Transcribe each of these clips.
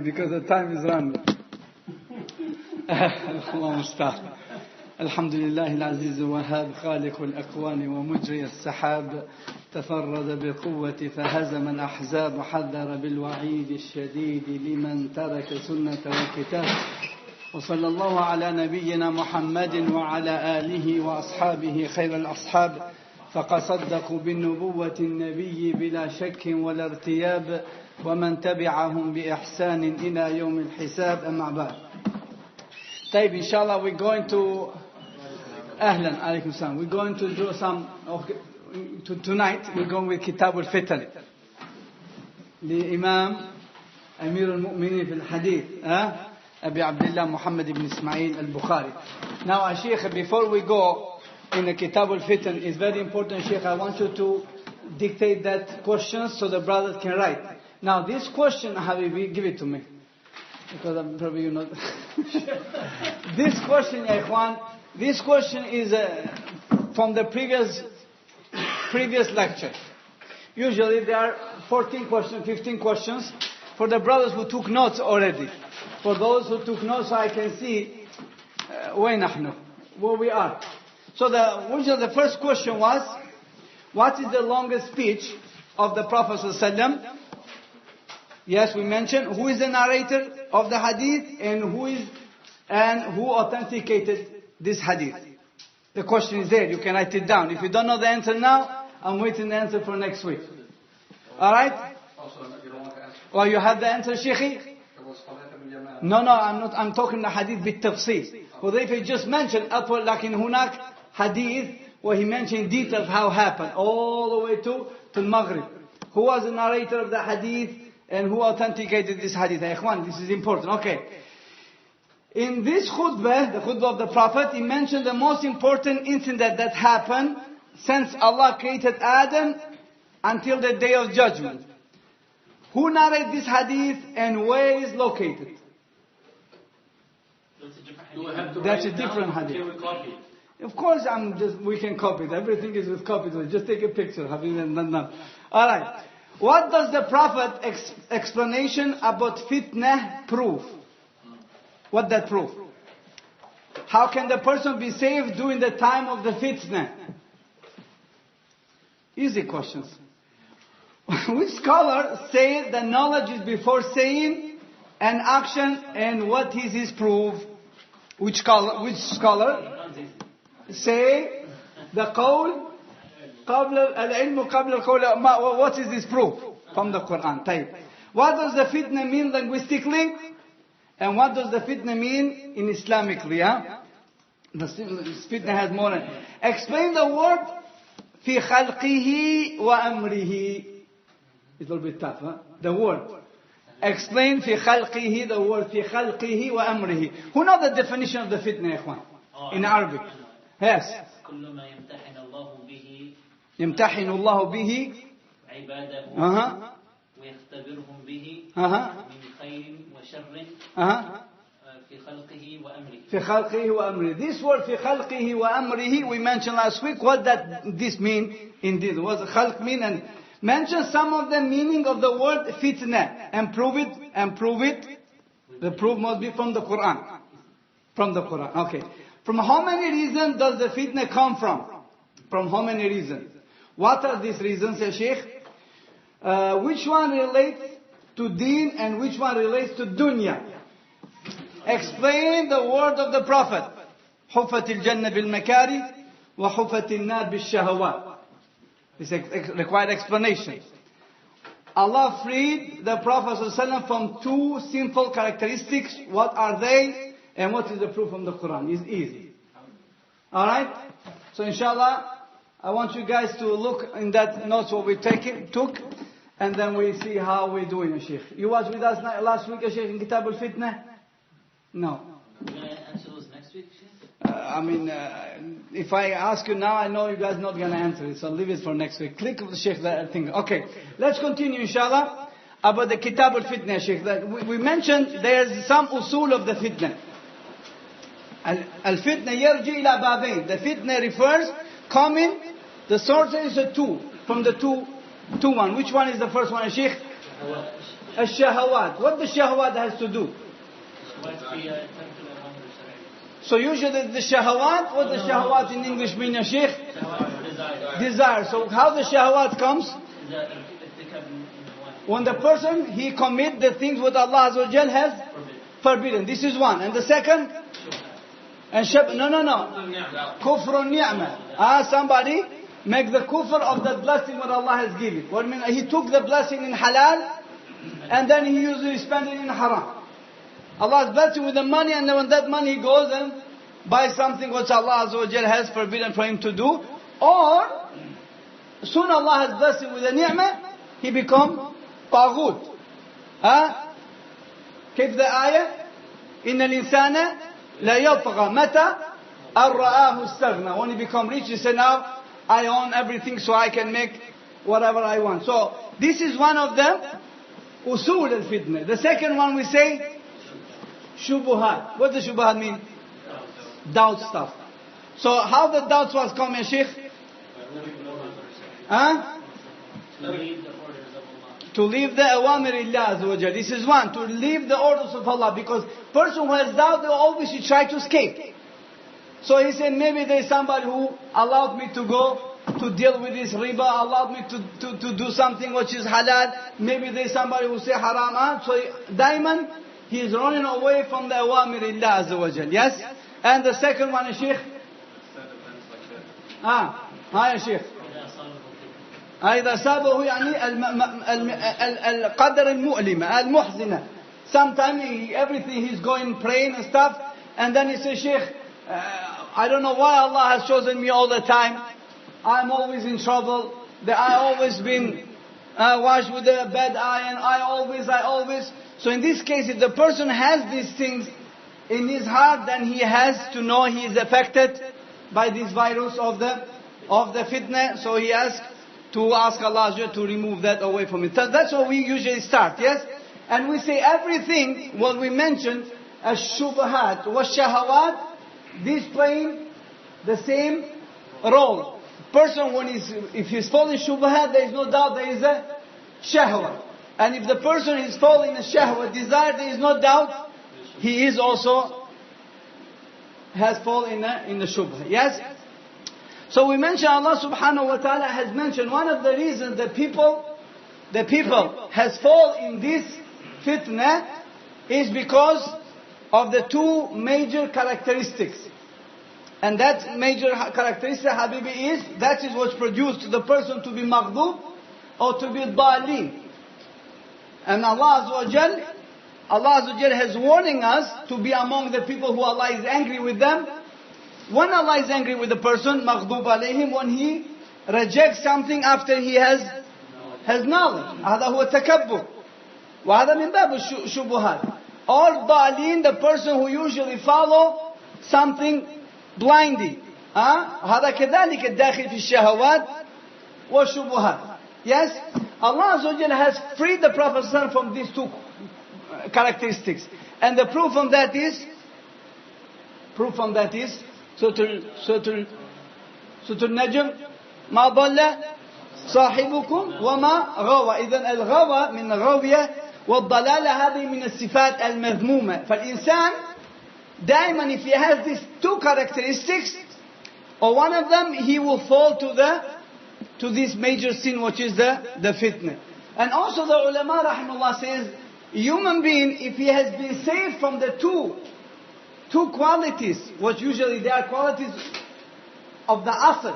Because the time is running. الله المستعان. الحمد لله العزيز الوهاب خالق الأكوان ومجري السحاب تفرد بالقوة فهزم الأحزاب وحذر بالوعيد الشديد لمن ترك سنة الكتاب وصلى الله على نبينا محمد وعلى آله وأصحابه خير الأصحاب فقد صدقوا بالنبوة النبي بلا شك ولا ارتياب ومن تبعهم بإحسان إلى يوم الحساب أما بعد. طيب إن شاء الله we're going to أهلا عليكم السلام. We're going to do some tonight we're going with كتاب الفتن لإمام أمير المؤمنين في الحديث أبي عبد الله محمد بن إسماعيل البخاري. Now Sheikh, before we go in the كتاب الفتن, it's very important, Sheikh, I want you to dictate that questions so the brothers can write. Now this question, Habibi, give it to me. Because I'm probably you know. This question, ya Ikhwan, this question is from the previous lecture. Usually there are 14 questions, 15 questions for the brothers who took notes already. For those who took notes, so I can see where we are. So the first question was, what is the longest speech of the Prophet ﷺ? Yes, we mentioned who is the narrator of the hadith and who authenticated this hadith. The question is there. You can write it down. If you don't know the answer now, I'm waiting the answer for next week. All right? Well, you have the answer, Sheikhi? No, I'm not. I'm talking the hadith بالتفصيل. Hudayfa just mentioned upward, لكن هناك hadith where he mentioned details how it happened all the way to Maghrib. Who was the narrator of the hadith? And who authenticated this hadith? Ikhwan, this is important. Okay. In this khutbah, the khutbah of the Prophet, he mentioned the most important incident that happened since Allah created Adam until the day of judgment. Who narrated this hadith and where is located? That's a different hadith. Of course, we can copy it. Everything is with copy. So just take a picture. Alright. What does the Prophet explanation about fitnah prove? What that prove? How can the person be saved during the time of the fitnah? Easy questions. Which scholar say the knowledge is before saying and action, and what is his proof? Which scholar say the qawl العلم قبل القول? What is this proof? From the Quran. طيب. What does the fitna mean linguistically? And what does the fitna mean in Islamically? The fitna has more than. Explain the word في خلقه وأمره. It's a little bit tough, The word. Explain في خلقه, the word في خلقه وأمره. Who know the definition of the fitna, ya Ikhwan? In Arabic. Yes. كل ما يمتحن الله به يمتحن الله به عباده ويختبرهم به من خير وشر في خلقه وأمره. في خلقه وأمره. This word في خلقه وأمره we mentioned last week. What this mean indeed? What does khalq mean? And mention some of the meaning of the word fitna and prove it. The proof must be from the Quran. From the Quran. Okay. From how many reasons does the fitna come from? From how many reasons? What are these reasons, ya Sheikh? Which one relates to deen and which one relates to dunya? Explain the word of the Prophet. حُفَّتِ الْجَنَّةِ بِالْمَكَارِهِ وَحُفَّتِ النَّارِ بِالشَّهَوَاتِ. This required explanation. Allah freed the Prophet ﷺ from two sinful characteristics. What are they? And what is the proof from the Quran? It's easy. Alright? So inshallah, I want you guys to look in that notes what we took, and then we see how we're doing, Sheikh. You was with us last week, Sheikh, in Kitaabul Fitan? No. We're going to answer those next week, Sheikh? If I ask you now, I know you guys not going to answer it, so leave it for next week. Click with Sheikh that thing. Okay, let's continue, inshallah, about the Kitaabul Fitan, Sheikh. We mentioned there's some usul of the fitna. Al-fitna yarji ila babain. The fitna refers, coming, the source is a two, from the two one. Which one is the first one, Sheikh? الشهوات. What the shahawat has to do? So usually the shahawat, what the shahawat in English mean, ya Sheikh? Desire. So how the shahawat comes? When the person, he commit the things what Allah Azza wa Jal has forbidden. This is one. And the second? No. Kufr ni'mah. Somebody make the kufr of the blessing what Allah has given. What I mean, he took the blessing in halal and then he usually spend it in haram. Allah has blessed him with the money, and then when that money he goes and buys something which Allah Azza wa Jal has forbidden for him to do. Or soon Allah has blessed him with a ni'mah, he become طاغوت. كيف the ayah? إن الإنسان لا يطغى متى أن رآه استغنى. When he become rich, he say, now I own everything so I can make whatever I want. So this is one of them, usul al-fitna. The second one we say shubuhat. What does shubuhat mean? Doubt stuff. So how the doubts was coming, Sheikh? To leave the awamir illah azza wa jal. This is one. To leave the orders of Allah. Because person who has doubt, they always try to escape. So he said, maybe there is somebody who allowed me to go to deal with this riba, allowed me to do something which is halal. Maybe there is somebody who say haram. So diamond, he is running away from the awamir illah azza wa jal. Yes? And the second one is Sheikh. يا شيخ. إذا أصابه يعني القدر المؤلمة المحزنة. Sometimes everything he's going praying and stuff, and then he says, Sheikh, I don't know why Allah has chosen me all the time. I'm always in trouble. I always been washed with a bad iron. I always. So in this case, if the person has these things in his heart, then he has to know he is affected by this virus of the fitna. So he has to ask Allah to remove that away from it. That's what we usually start, yes? And we say everything what we mentioned as shubahat was shahawat, this playing the same role. Person if he's falling shubhat, there is no doubt there is a shahwat. And if the person is falling in a shahwat desire, there is no doubt he is also has fallen in the shubha. Yes? So we mentioned Allah subhanahu wa ta'ala has mentioned one of the reasons the people has fallen in this fitna is because of the two major characteristics. And that major characteristic, Habibi, is that is what's produced the person to be maghdub or to be dalin. And Allah Azza wa Jal has warning us to be among the people who Allah is angry with them. When Allah is angry with the person, maghdub alayhim, when he rejects something after he has knowledge. هذا هو التكبر. وهذا من باب الشبهات. Or dalin, the person who usually follow something blindly. هذا كذلك الداخل في الشهوات والشبهات. Yes? Allah Azza wa Jal has freed the Prophet from these two characteristics. And the proof from that is Surah Al-Najm, ما ضل صاحبكم وما غوى. إذن الغوى من الغوية والضلالة هذه من الصفات المذمومة. فالإنسان دائما if he has these two characteristics or one of them, he will fall to this major sin which is the fitna. And also the ulama rahimahullah says human being, if he has been saved from the two qualities, which usually they are qualities of the asl,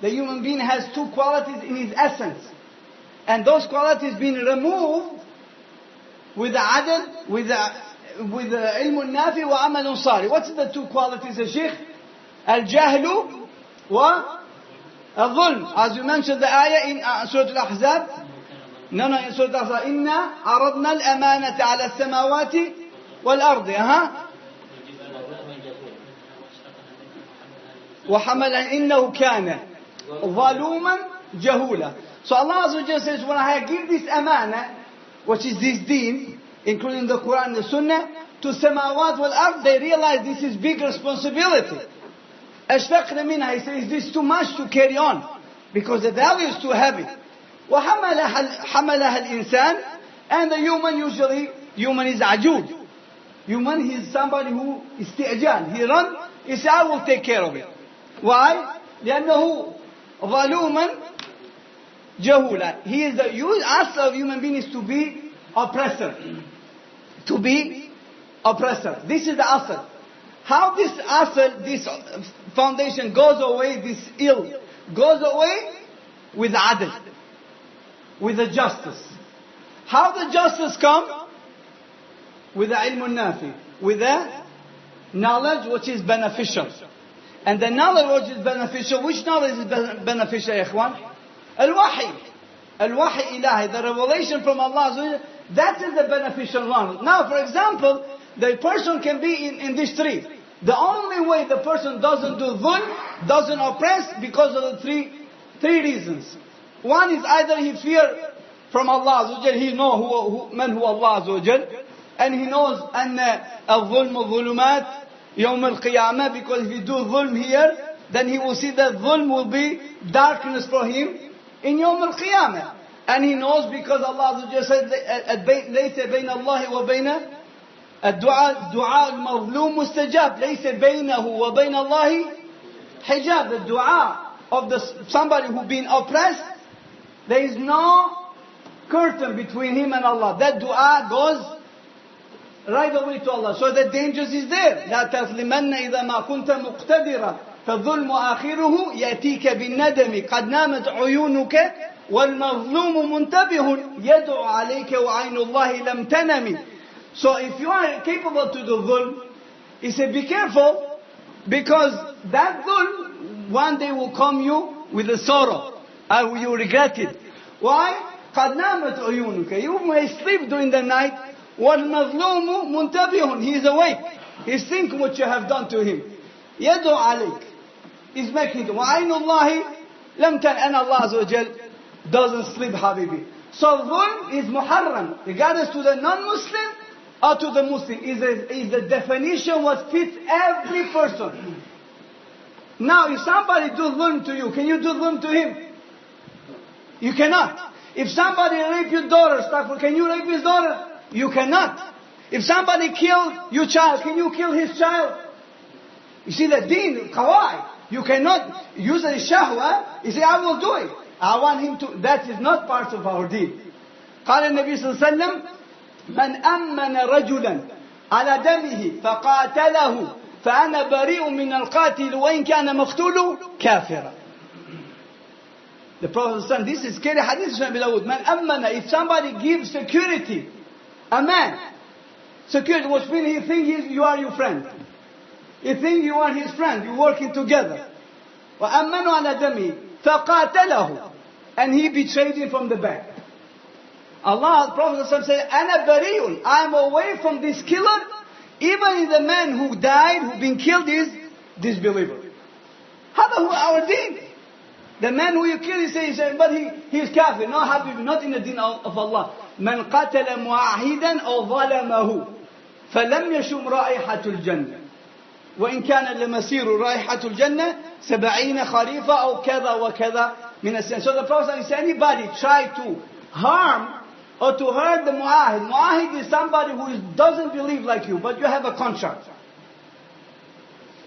the human being has two qualities in his essence, and those qualities being removed with the adl, with the ilm nafi wa amal sari. What's the two qualities, Sheikh? Al-jahlu wa al-dhulm. As you mentioned the ayah in Surah Al-Ahzab. In Surah Al-Ahzab, inna aradna al-amanata ala al-samawati wal-ardi. وحمل إنه كان ظلوما جهولا. So Allah Azza wa Jalla says, when I give this amana, which is this deen, including the Quran and the Sunnah, to samawat wal ard, they realize this is big responsibility. أشفقنا منها, he says, this is too much to carry on, because the value is too heavy. وحملها الإنسان, And the human is ajud. Human, he is somebody who is isti'jal. He run, he says, I will take care of it. Why? لأنه ظلوما جهولا. He is the asl of human being is to be oppressor. To be oppressor. This is the asl. How this asl, this foundation goes away, this ill, goes away with adl, with the justice. How the justice come? With the ilm nafi, with the knowledge which is beneficial. And the knowledge which is beneficial, which knowledge is beneficial, ikhwan? Al-Wahi. Al-Wahi ilahi, the revelation from Allah, that is the beneficial one. Now, for example, the person can be in this tree. The only way the person doesn't do dhulm, doesn't oppress, because of the three reasons. One is either he fear from Allah, he knows man who Allah, and he knows أن الظلم ظلمات يوم القيامة, because if you do dhulm here, then he will see that dhulm will be darkness for him in يوم القيامة. And he knows because Allah said ليس بين الله وبين الدعاء المظلوم مستجاب, ليس بينه وبين الله حجاب. The dua of somebody who been oppressed, there is no curtain between him and Allah. That dua goes right away to Allah. So the dangers is there. لا تظلمن إذا ما كنت مقتدرا فالظلم آخره يأتيك بالندم قد نامت عيونك والمظلوم منتبه يدعو عليك وعين الله لم تنم. So if you are capable to do dhulm, he said be careful, because that dhulm one day will come you with a sorrow, and you regret it. Why? قد نامت عيونك. You may sleep during the night. وَالْمَظْلُومُ مُنْتَبِهٌ. He is awake. He's thinking what you have done to him. يَدُعُ عَلَيْكَ. He's making it. وَعَيْنُ اللَّهِ لَمْ تَنْ. And Allah Azza wa Jal doesn't sleep, Habibi. So dhulm is muharram, regardless to the non-Muslim or to the Muslim. Is the definition what fits every person. Now, if somebody do dhulm to you, can you do dhulm to him? You cannot. If somebody rape your daughter, can you rape his daughter? You cannot. If somebody killed your child, can you kill his child? You see the deen, qawai. You cannot use a shahwa. You say, I will do it. I want him to. That is not part of our deen. قال النبي صلى الله عليه وسلم من أمن رجلا على دمه فقاتله فأنا بريء من القاتل وإن كان مقتول كافرا. The Prophet said, this is scary hadith. Man ammana, if somebody gives security, a man, security, which means he thinks you are your friend. He thinks you are his friend. You're working together. وَأَمَّنُوا عَلَى دَمِهِ فَقَاتَلَهُ. And he betrayed him from the back. Allah, the Prophet said, أَنَا بَرِيٌ. I am away from this killer, even if the man who died, who been killed, is disbeliever. هذا هو our deen. The man who you kill, he says, but he is kafir. No, Habib, not in the deen of Allah. من قتل معاهدا أو ظلمه فلم يشم رائحة الجنة وإن كان لمسير رائحة الجنة 70 خريفة أو كذا وكذا من السنة. So the Prophet says, anybody try to harm or to hurt the muahid. Muahid is somebody who doesn't believe like you, but you have a contract.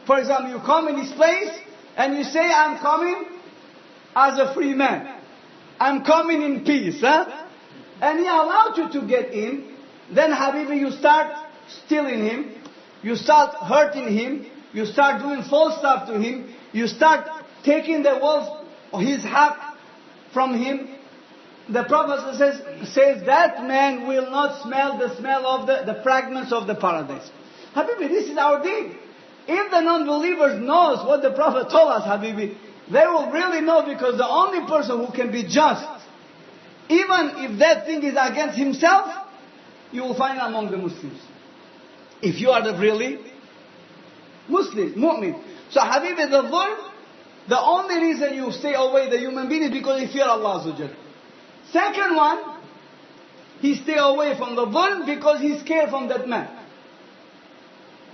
For example, you come in this place and you say, I'm coming as a free man. I'm coming in peace. And he allowed you to get in. Then, Habibi, you start stealing him. You start hurting him. You start doing false stuff to him. You start taking the wealth, his haq from him. The Prophet says that man will not smell the smell of the fragments of the paradise. Habibi, this is our deen. If the non-believers knows what the Prophet told us, Habibi, they will really know, because the only person who can be just, even if that thing is against himself, you will find among the Muslims. If you are the really Muslim, mu'min. So Habibi, the dhulm, the only reason you stay away the human being is because you fear Allah Azza wa Jal. Second one, he stay away from the dhulm because he's scared from that man,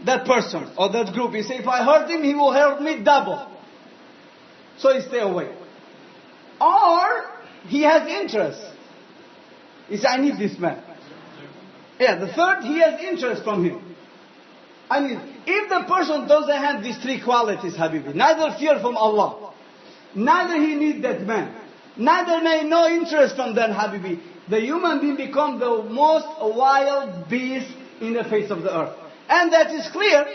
that person or that group. He say, if I hurt him, he will hurt me double. So he stay away. Or he has interest. He says, I need this man. Yeah, the third, he has interest from him. I mean, if the person doesn't have these three qualities, Habibi, neither fear from Allah, neither he need that man, neither no interest from that, Habibi, the human being become the most wild beast in the face of the earth. And that is clear.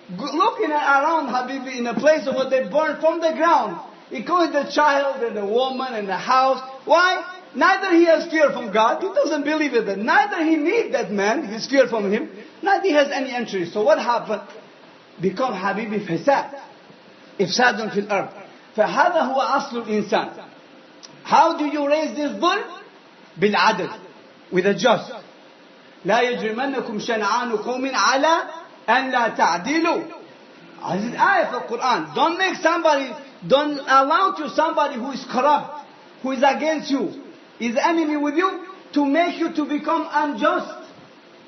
Looking around, Habibi, in a place where they burn from the ground, including the child and the woman and the house. Why? Neither he has fear from God, he doesn't believe in it. Neither he needs that man, his fear from him, neither he has any interest. So what happened? Become Habibi fasad. Ifsadun fil ard. فهذا هو أصل الإنسان. How do you raise this bull? بالعدل. With a just. لا يجرمنكم شنعان قوم على أن لا تعدلوا. This is ayah of the Quran. Don't allow to somebody who is corrupt, who is against you, is enemy with you, to make you to become unjust.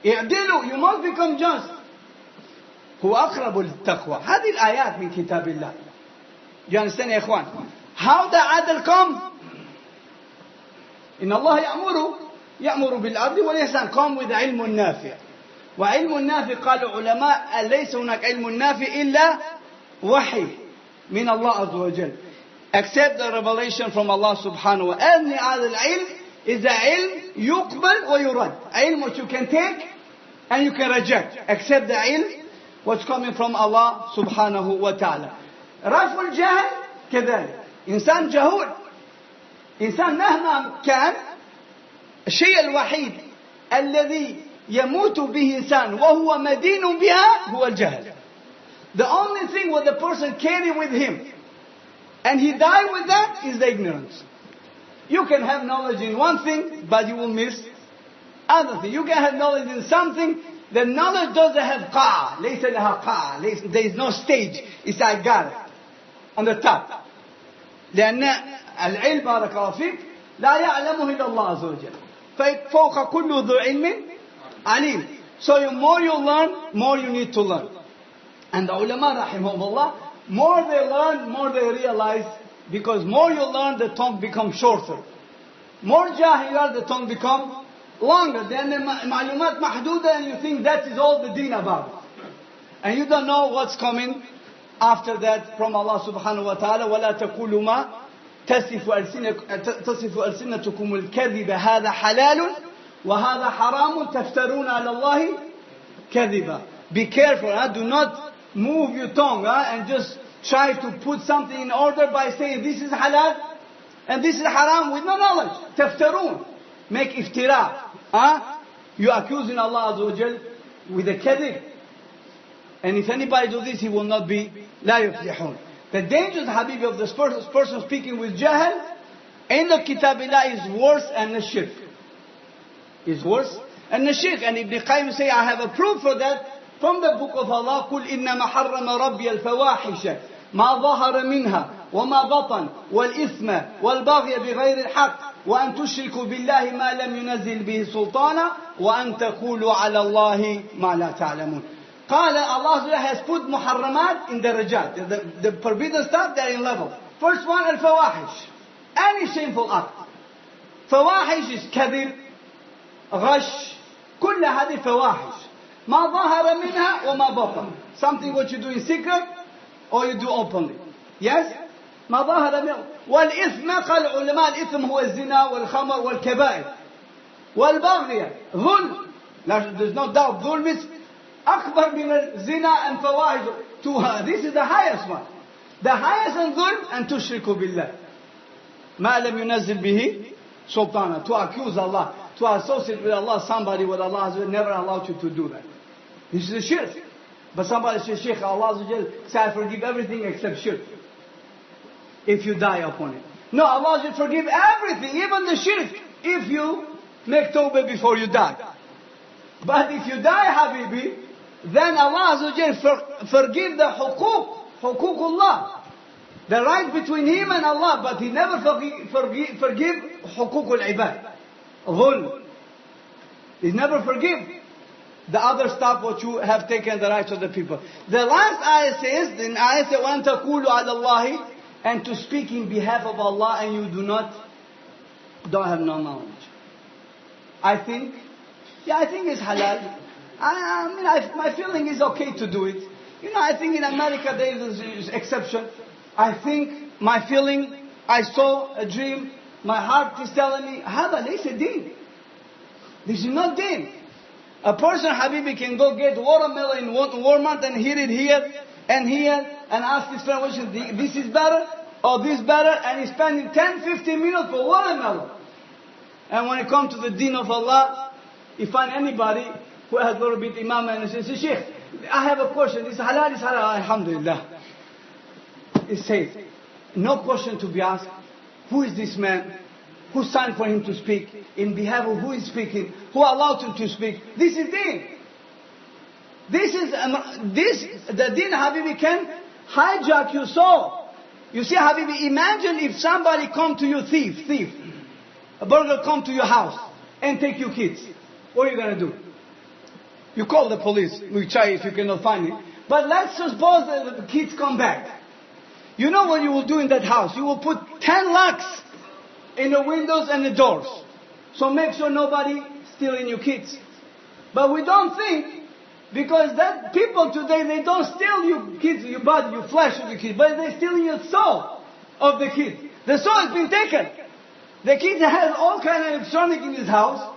اعدلوا, you must become just. هو أقرب للتقوى. هذه الآيات من كتاب الله. You understand يا إخوان? How the adl come? إن الله يأمر بالعدل والإحسان. Come with علم نافع. وعلم النافع قال العلماء ليس هناك علم نافع إلا وحي من الله عز وجل. Accept the revelation from Allah subhanahu wa ta'ala. أن هذا العلم is a علم يقبل ويرد. علم which you can take and you can reject. Accept the علم what's coming from Allah subhanahu wa ta'ala. رفع الجهل كذلك. إنسان جهول. إنسان مهما كان الشيء الوحيد الذي يموت به إنسان وهو مدين بها هو الجهل. The only thing what the person carry with him and he die with that is the ignorance. You can have knowledge in one thing but you will miss other thing. You can have knowledge in something, the knowledge doesn't have قاع. ليس لها قاع. There is no stage. It's I got it on the top. لأن العلم بارك الله فيك لا يعلمه إلا الله عز وجل. فوق كل ذو علم عليم. So the more you learn, more you need to learn. And the ulama rahimahumullah, more they learn, more they realize, because more you learn, the tongue becomes shorter. More jahil, the tongue becomes longer. Then the ma'lumat mahduda, and you think that is all the deen about it. And you don't know what's coming after that from Allah subhanahu wa ta'ala. وَلَا تَقُولُوا مَا تصف ألسنتكم الكذب هذا حلال وهذا حرام تفترون على الله كذبا. Be careful, do not move your tongue and just try to put something in order by saying this is halal and this is haram with no knowledge. تفترون, make iftira. You are accusing Allah Azza wa Jal with a kadhib. And if anybody does this, he will not be لا يفلحون. The dangerous Habibi of this person speaking with jahl in the Kitabillah is worse than the shirk. Is worse than the shirk. And Ibn Qayyim say, I have a proof for that from the book of Allah. قُلْ إِنَّمَا حَرَّمَ رَبِّيَ الْفَوَاحِشَ مَا ظَهَرَ مِنْهَا وَمَا بَطَنَ وَالْإِثْمَ وَالْبَغْيَ بِغَيْرِ الْحَقِّ وأن تشركوا بالله ما لم ينزل به سلطانا وأن تقولوا على الله ما لا تعلمون. قال Allah has put muharramat in darajat. The forbidden stuff, they are in level. First one, al-fawahish. Any shameful act. Fawahish is kadhib, ghash, كل هذه فواحش. ما ظهر منها وما بطن. Something what you do in secret or you do openly. Yes? ما ظهر منها. والإثم قال العلماء الإثم هو الزنا والخمر والكبائر. والبغي ظلم. There's no doubt ظلm is أكبر من الزنا and فواحش. This is the highest one. The highest in ظلم أن تشركوا بالله ما لم ينزل به سلطانا. To accuse Allah, to associate with Allah somebody with Allah has never allowed you to do that. This is a shirk. But somebody says, Shaykh, Allah say I forgive everything except shirk. If you die upon it. No, Allah will forgive everything, even the shirk, if you make tawbah before you die. But if you die, Habibi, then Allah forgive the huququllah, the right between him and Allah, but he never forgive huququl ibad, dhulm. He never forgive the other stuff what you have taken the rights of the people. The last ayah says, in ayah says, وَأَن تَقُولُوا عَلَى اللَّهِ, and to speak in behalf of Allah and you don't have no knowledge. I think Yeah, I think it's halal. My feeling is okay to do it. I think in America there is an exception. I think my feeling, I saw a dream, my heart is telling me, هذا ليس دين. This is not deen. A person, Habibi, can go get watermelon in Walmart and hear it here and ask his friend, this is better or this better, and he's spending 10-15 minutes for watermelon. And when it comes to the deen of Allah, you find anybody who has a little bit imam and says, Sheikh, I have a question. Is halal? Is halal? Alhamdulillah. It's safe. No question to be asked. Who is this man? Who signed for him to speak? In behalf of who is speaking? Who allowed him to speak? This is deen. The deen, Habibi, can hijack your soul. You see, Habibi, imagine if somebody come to you, thief. A burglar come to your house and take your kids. What are you going to do? You call the police. We try if you cannot find it. But let's suppose that the kids come back. You know what you will do in that house? You will put 10 locks in the windows and the doors. So make sure nobody stealing your kids. But we don't think, because that people today, they don't steal your kids, your body, your flesh of the kids, but they're stealing your soul of the kids. The soul has been taken. The kid has all kind of electronic in his house,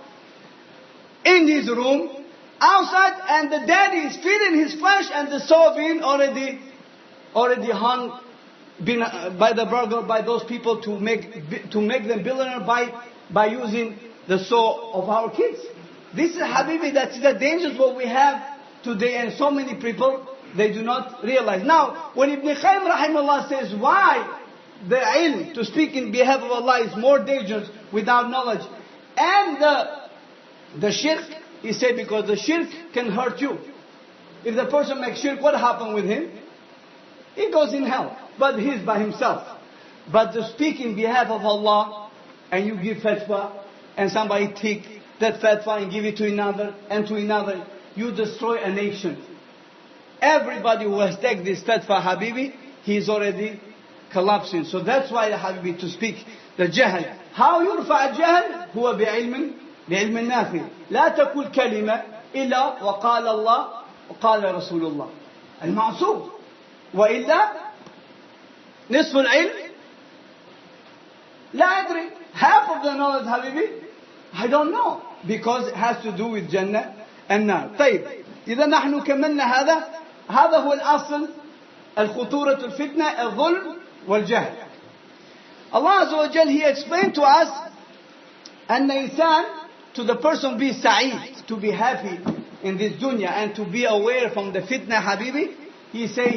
in his room, outside, and the daddy is feeding his flesh, and the soul being already hung by the burglar, by those people to make them billionaire by using the soul of our kids. This is, Habibi, that's the dangers what we have today, and so many people, they do not realize. Now, when Ibn Qayyim rahimahullah says why the ilm, to speak in behalf of Allah, is more dangerous without knowledge, and the shirk, he said because the shirk can hurt you. If the person makes shirk, what happened with him? He goes in hell, but he's by himself. But to speak in behalf of Allah, and you give fatwa, and somebody take that fatwa and give it to another, and to another, you destroy a nation. Everybody who has taken this fatwa, Habibi, he is already collapsing. So that's why, Habibi, to speak the jahl. How يرفع الجهل؟ هو بعلم نافع. لا تقول كلمة إلا وقال الله وقال رسول الله المعصوم. وإلا نصف العلم لا أدري. Half of the knowledge, Habibi, I don't know, because it has to do with Jannah and Nar. طيب, إذا نحن كملنا هذا هو الأصل الخطورة الفتنة الظلم والجهل. Allah Azza wa Jal, He explained to us, أن الإنسان, to the person be sa'id, to be happy in this dunya and to be aware from the fitna, Habibi. He say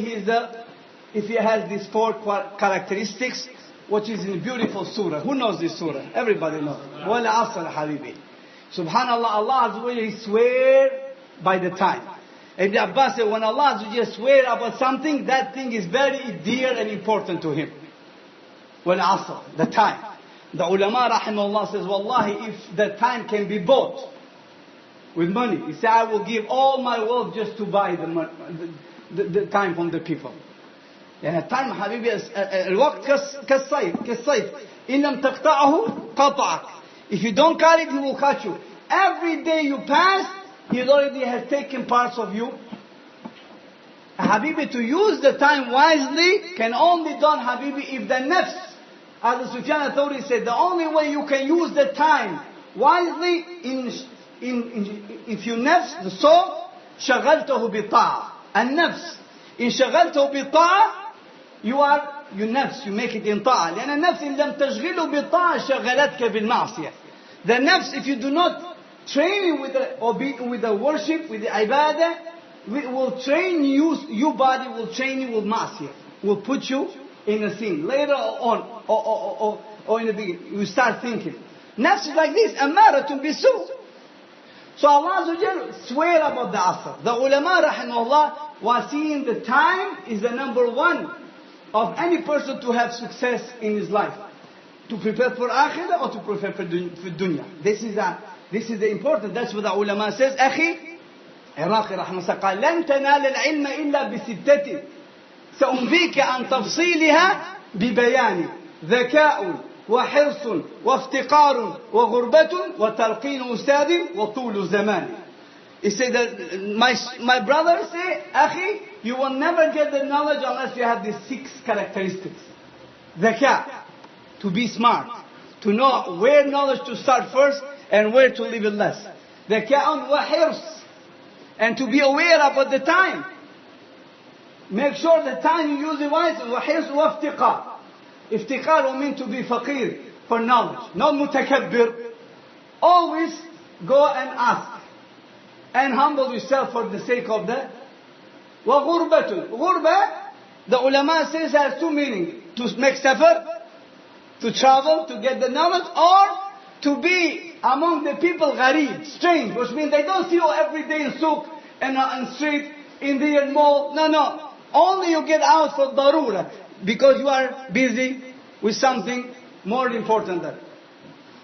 if he has these 4 characteristics, which is in beautiful surah. Who knows this surah? Everybody knows. Wal asr, Habibi. Subhanallah, Allah Azza wa Jal, He swear by the time. Ibn Abbas said, when Allah Azza wa Jal swear about something, that thing is very dear and important to Him. Wal asr, the time. The ulama rahimahullah says, wallahi, if the time can be bought with money, he said, I will give all my wealth just to buy the time from the people. يعني time, حبيبي, الوقت كالصيف إن لم تقطعه قطعك. If you don't cut it, he will cut you. Every day you pass, he already has taken parts of you. Habibi, to use the time wisely can only done, Habibi, if the nafs, as Sufyan al-Thawri said, the only way you can use the time wisely if you nafs, the soul, شغلته بطاعة. النفس إن شغلته بطاعة, your nafs, you make it in طاعة. لأن النفس إن لم تشغله بطاعة شغلتك بالمعصية. The nafs, if you do not train it with the worship, with the ibadah, will train you, your body will train you with ma'asiyah, will put you in a sin. Later on, or in the beginning, you start thinking. Nafs is like this, ammaratun bisu. So Allah Azza wa Jal swear about the asr. The ulama rahimahullah was seeing the time is the number 1 of any person to have success in his life. To prepare for akhirah or to prepare for dunya. This is the important. That's what the ulama says. أخي عراقي رحمه الله قال لن تنال العلم إلا بستة سأنبيك عن تفصيلها ببيان ذكاء وحرص وافتقار وغربة وتلقين أستاذ وطول زمان. He said that my brother say, Akhi, you will never get the knowledge unless you have these 6 characteristics. Dhaka, to be smart, to know where knowledge to start first and where to leave it less. Dhaka wa hirs, and to be aware about the time. Make sure the time you use it wisely. Wa hirs wa iftiqar. Iftiqar will mean to be faqir, for knowledge, not mutakabbir. Always go and ask. And humble yourself for the sake of the وَغُرْبَةٌ. Ghurba, the ulama says has 2 meanings. To make safar, to travel, to get the knowledge, or to be among the people gharib, strange, which means they don't see you every day in souk, and street, in the mall. No. Only you get out for darura, because you are busy with something more important than.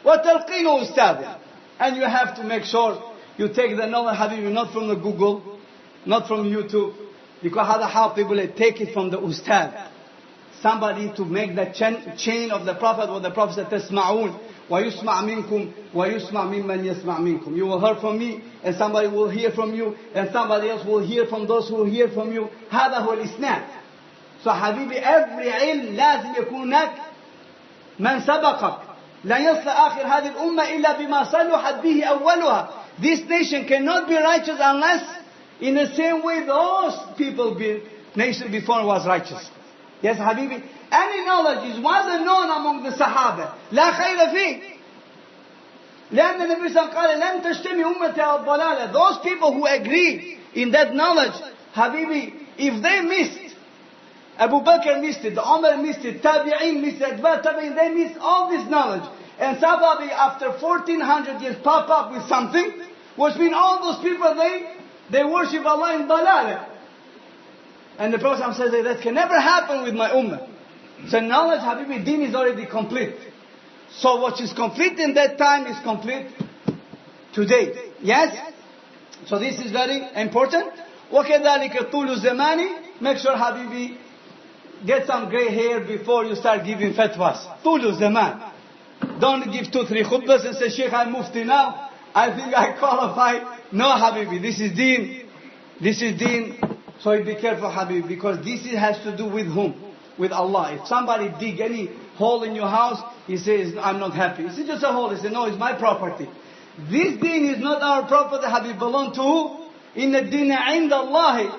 وَتَلْقِينُ أُسْتَاذٍ. And you have to make sure you take the knowledge, Habibi, not from the Google, not from YouTube, because how people take it from the Ustad. Somebody to make the chain of the Prophet, what the Prophet said, تَسْمَعُونَ وَيُسْمَعْ مِنْكُمْ وَيُسْمَعْ مِمَّنْ يَسْمَعْ مِنْكُمْ. You will hear from me, and somebody will hear from you, and somebody else will hear from those who hear from you. هذا هو الإسناد. So Habibi, every علم لازم يكون هناك من سبقك. لا يصل آخر هذه الأمة إلا بما صلحت به أولها. This nation cannot be righteous unless in the same way those people nation before was righteous. Yes, Habibi. Any knowledge wasn't known among the Sahaba. لا خير فيه. لأن النبي صلى الله عليه وسلم قال لن تجتمع أمتي على الضلالة. Those people who agree in that knowledge, Habibi, if they missed, Abu Bakr missed it, Umar missed it, Tabi'in missed it, Tabi'in, they missed all this knowledge. And Sahabi, after 1400 years, pop up with something, which means all those people, they worship Allah in dalala. And the Prophet says that can never happen with my ummah. So knowledge, Habibi, deen is already complete. So what is complete in that time is complete today. Yes? So this is very important. وَكَذَلِكَ طُولُ الزَّمَانِ. Make sure, Habibi, get some grey hair before you start giving fatwas. طُولُ الزَّمَانِ. Don't give 2-3 khutbahs and say, Sheikh, I'm mufti now. I think I qualify. No, Habibi, this is deen. This is deen. So be careful, Habibi, because this has to do with whom? With Allah. If somebody dig any hole in your house, he says, I'm not happy. Is it just a hole? He says, no, it's my property. This deen is not our property, Habib. Belong to who? إن الدين عند الله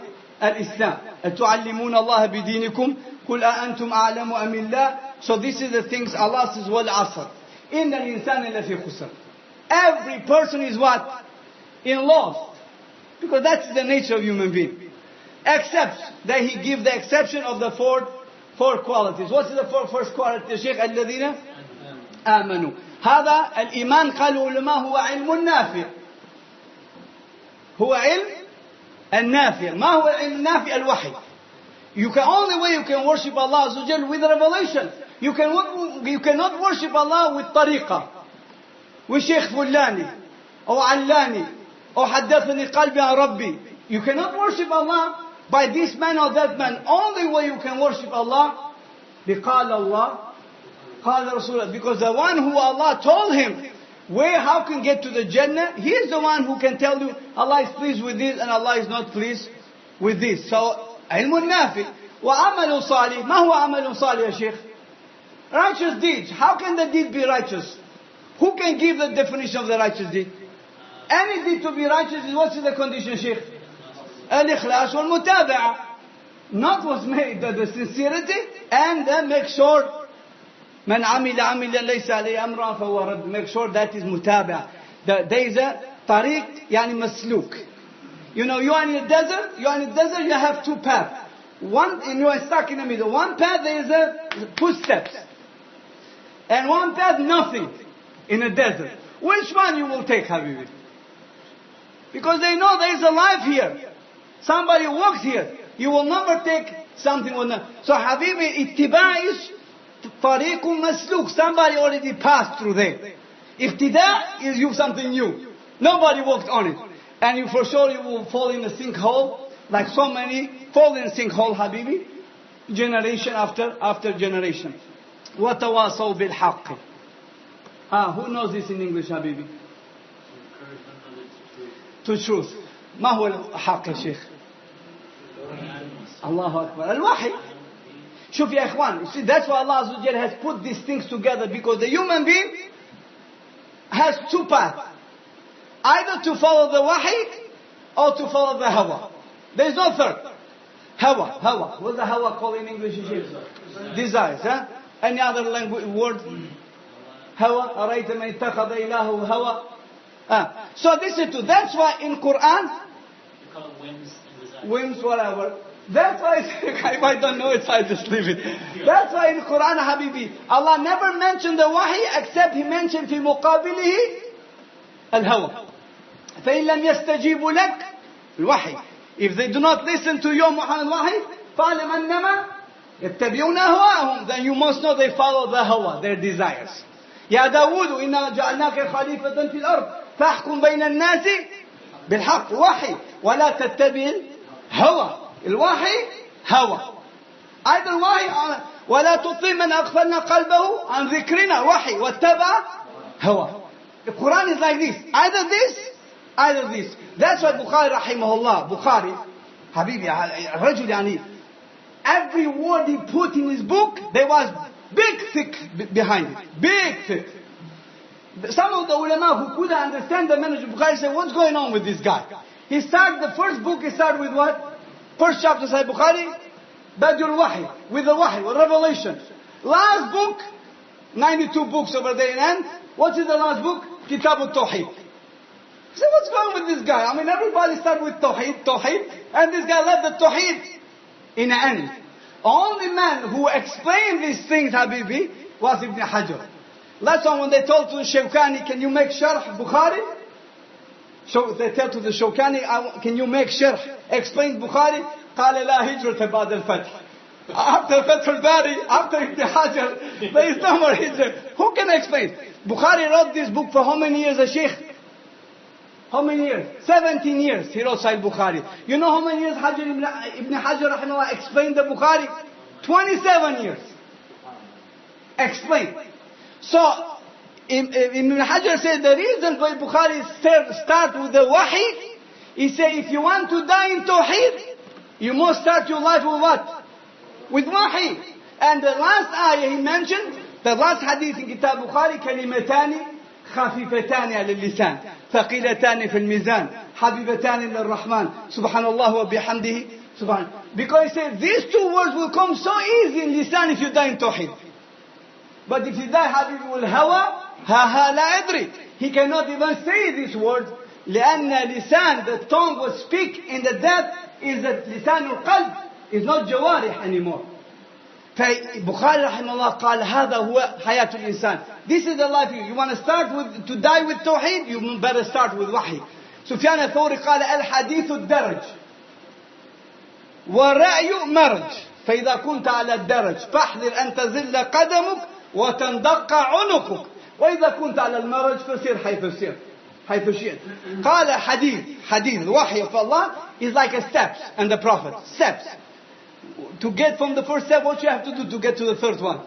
الإسلام. أتعلمون الله بدينكم قل أأنتم أعلم أم الله. So this is the things Allah says, والعصر إن الإنسان لفي خسر. Every person is what? In loss. Because that's the nature of human being. Except that he gives the exception of the four qualities. What is the first quality? Sheikh الذين آمنوا. هذا الإيمان قالوا العلماء هو علم النافع. هو علم النافع. ما هو العلم النافع؟ الوحي. Only way you can worship Allah Azza wa Jal with revelation. You cannot worship Allah with tariqah, with Sheikh Fulani, or Allani, or Haddathani Qalbi an Rabbi. You cannot worship Allah by this man or that man. Only way you can worship Allah, بِقَالَ اللَّهِ قَالَ رَسُولَهُ. Because the one who Allah told him how can get to the Jannah, he is the one who can tell you Allah is pleased with this and Allah is not pleased with this. So, علم النافع. وعمل صالح. ما هو عمل صالح يا شيخ? Righteous deeds. How can the deed be righteous? Who can give the definition of the righteous deed? Any deed to be righteous is what's the condition, Sheikh? Al-Ikhlas wal-Mutaba'a. Not what's made, the sincerity, and then make sure من عمل عملا ليس عليه أمرا فهو رد. Make sure that is متابع. There is a طريق يعني مسلوك. You know, you are in a desert, you have 2 paths. One, and you are stuck in the middle. One path there is a footsteps. And one path nothing in a desert. Which one you will take, Habibi? Because they know there is a life here. Somebody walks here. You will never take something or not. So Habibi, ittiba' is tariqun masluk. Somebody already passed through there. Iftida' is you something new. Nobody walked on it. And you for sure you will fall in a sinkhole, like so many fall in a sinkhole, Habibi, generation after generation. وتواصوا بالحق. Who knows this in English, Habibi? To truth. ما هو الحق يا شيخ؟ الله أكبر. الوحي. شوف يا إخوان, see, that's why Allah Azza wa Jalla has put these things together, because the human being has two paths. Either to follow the wahi or to follow the hawa. There is no third. Hawa. What's the hawa called in English? Desires. Huh? Any other language word? Hawa. أَرَيْتَ مَنِ اتَّخَذَ إِلَهُ hawa. So this is two. That's why in Quran, You call it whims and desires. whims, whatever. That's why, if I don't know it, I just leave it. That's why in Quran, Habibi, Allah never mentioned the wahi except He mentioned في مقابله الهوى. فإن لم يستجيبوا لك الوحي. If they do not listen to you, Muhammad wahi, فَعْلَمْ أَنَّمَا يَتَّبِعُونَ أَهْوَاءَهُم. Then you must know they follow the hawa, their desires. يا داود إنا جعلناك خليفة في الأرض فاحكم بين الناس بالحق. وحي. ولا تتبع الهوى. الوحي هوى. أيضا وحي. ولا تطيع من أغفلنا قلبه عن ذكرنا. وحي. واتبع هوى. The Quran is like this. Either this, either this. That's why Bukhari rahimahullah, Bukhari, Habibi, رجل يعني, every word he put in his book, there was big thick behind it. Big thick. Some of the ulama who couldn't understand the message of Bukhari said, what's going on with this guy? He started the first book, he started with what? First chapter, Sahih Bukhari, Badul Wahi, with the Wahi, with revelation. Last book, 92 books over there in end. What is the last book? Kitaabul Fitan. He said, what's going on with this guy? I mean, everybody started with Tawheed, and this guy left the Tawheed in the end. Only man who explained these things, Habibi, was Ibn Hajar. Last time when they told to the Shawkani, can you make Sharh Bukhari? So they tell to the Shawkani, can you make Sharh, explain Bukhari? قال لا هجرة بعد الفتح. After Fath al-Bari, after Ibn Hajar, there is no more hijrah. Who can explain? Bukhari wrote this book for how many years, a sheikh? How many years? 17 years he wrote Sahih Bukhari. You know how many years Ibn Hajar rahimahullah explained the Bukhari? 27 years. Explain. So, Ibn Hajar said the reason why Bukhari start with the wahi, he said if you want to die in Tawheed, you must start your life with what? With wahi. And the last ayah he mentioned, the last hadith in Kitab Bukhari, كلمتان خفيفتان على اللسان ثقيلتان في الميزان حبيبتان للرحمن سبحان الله وبحمده سبحان. Because he said these two words will come so easy in lisan if you die in Tawheed. But if you die Habib will hawa, ha la adri. He cannot even say this word. لأن lisan, the tongue will speak in the death, is that lisan al-qalb, is not jawarih anymore. فبخاري رحمه الله قال هذا هو حياة الإنسان. This is the life. You want to start with, to die with Tawheed, you better start with wahi. سفيان الثوري قال الحديث الدرج والرأي مرج فإذا كنت على الدرج فاحذر أن تزل قدمك وتندق عنقك وإذا كنت على المرج فسير حيث شئت. قال حديث الوحي of Allah is like a steps and the Prophet. Steps. To get from the first step, what you have to do to get to the third one?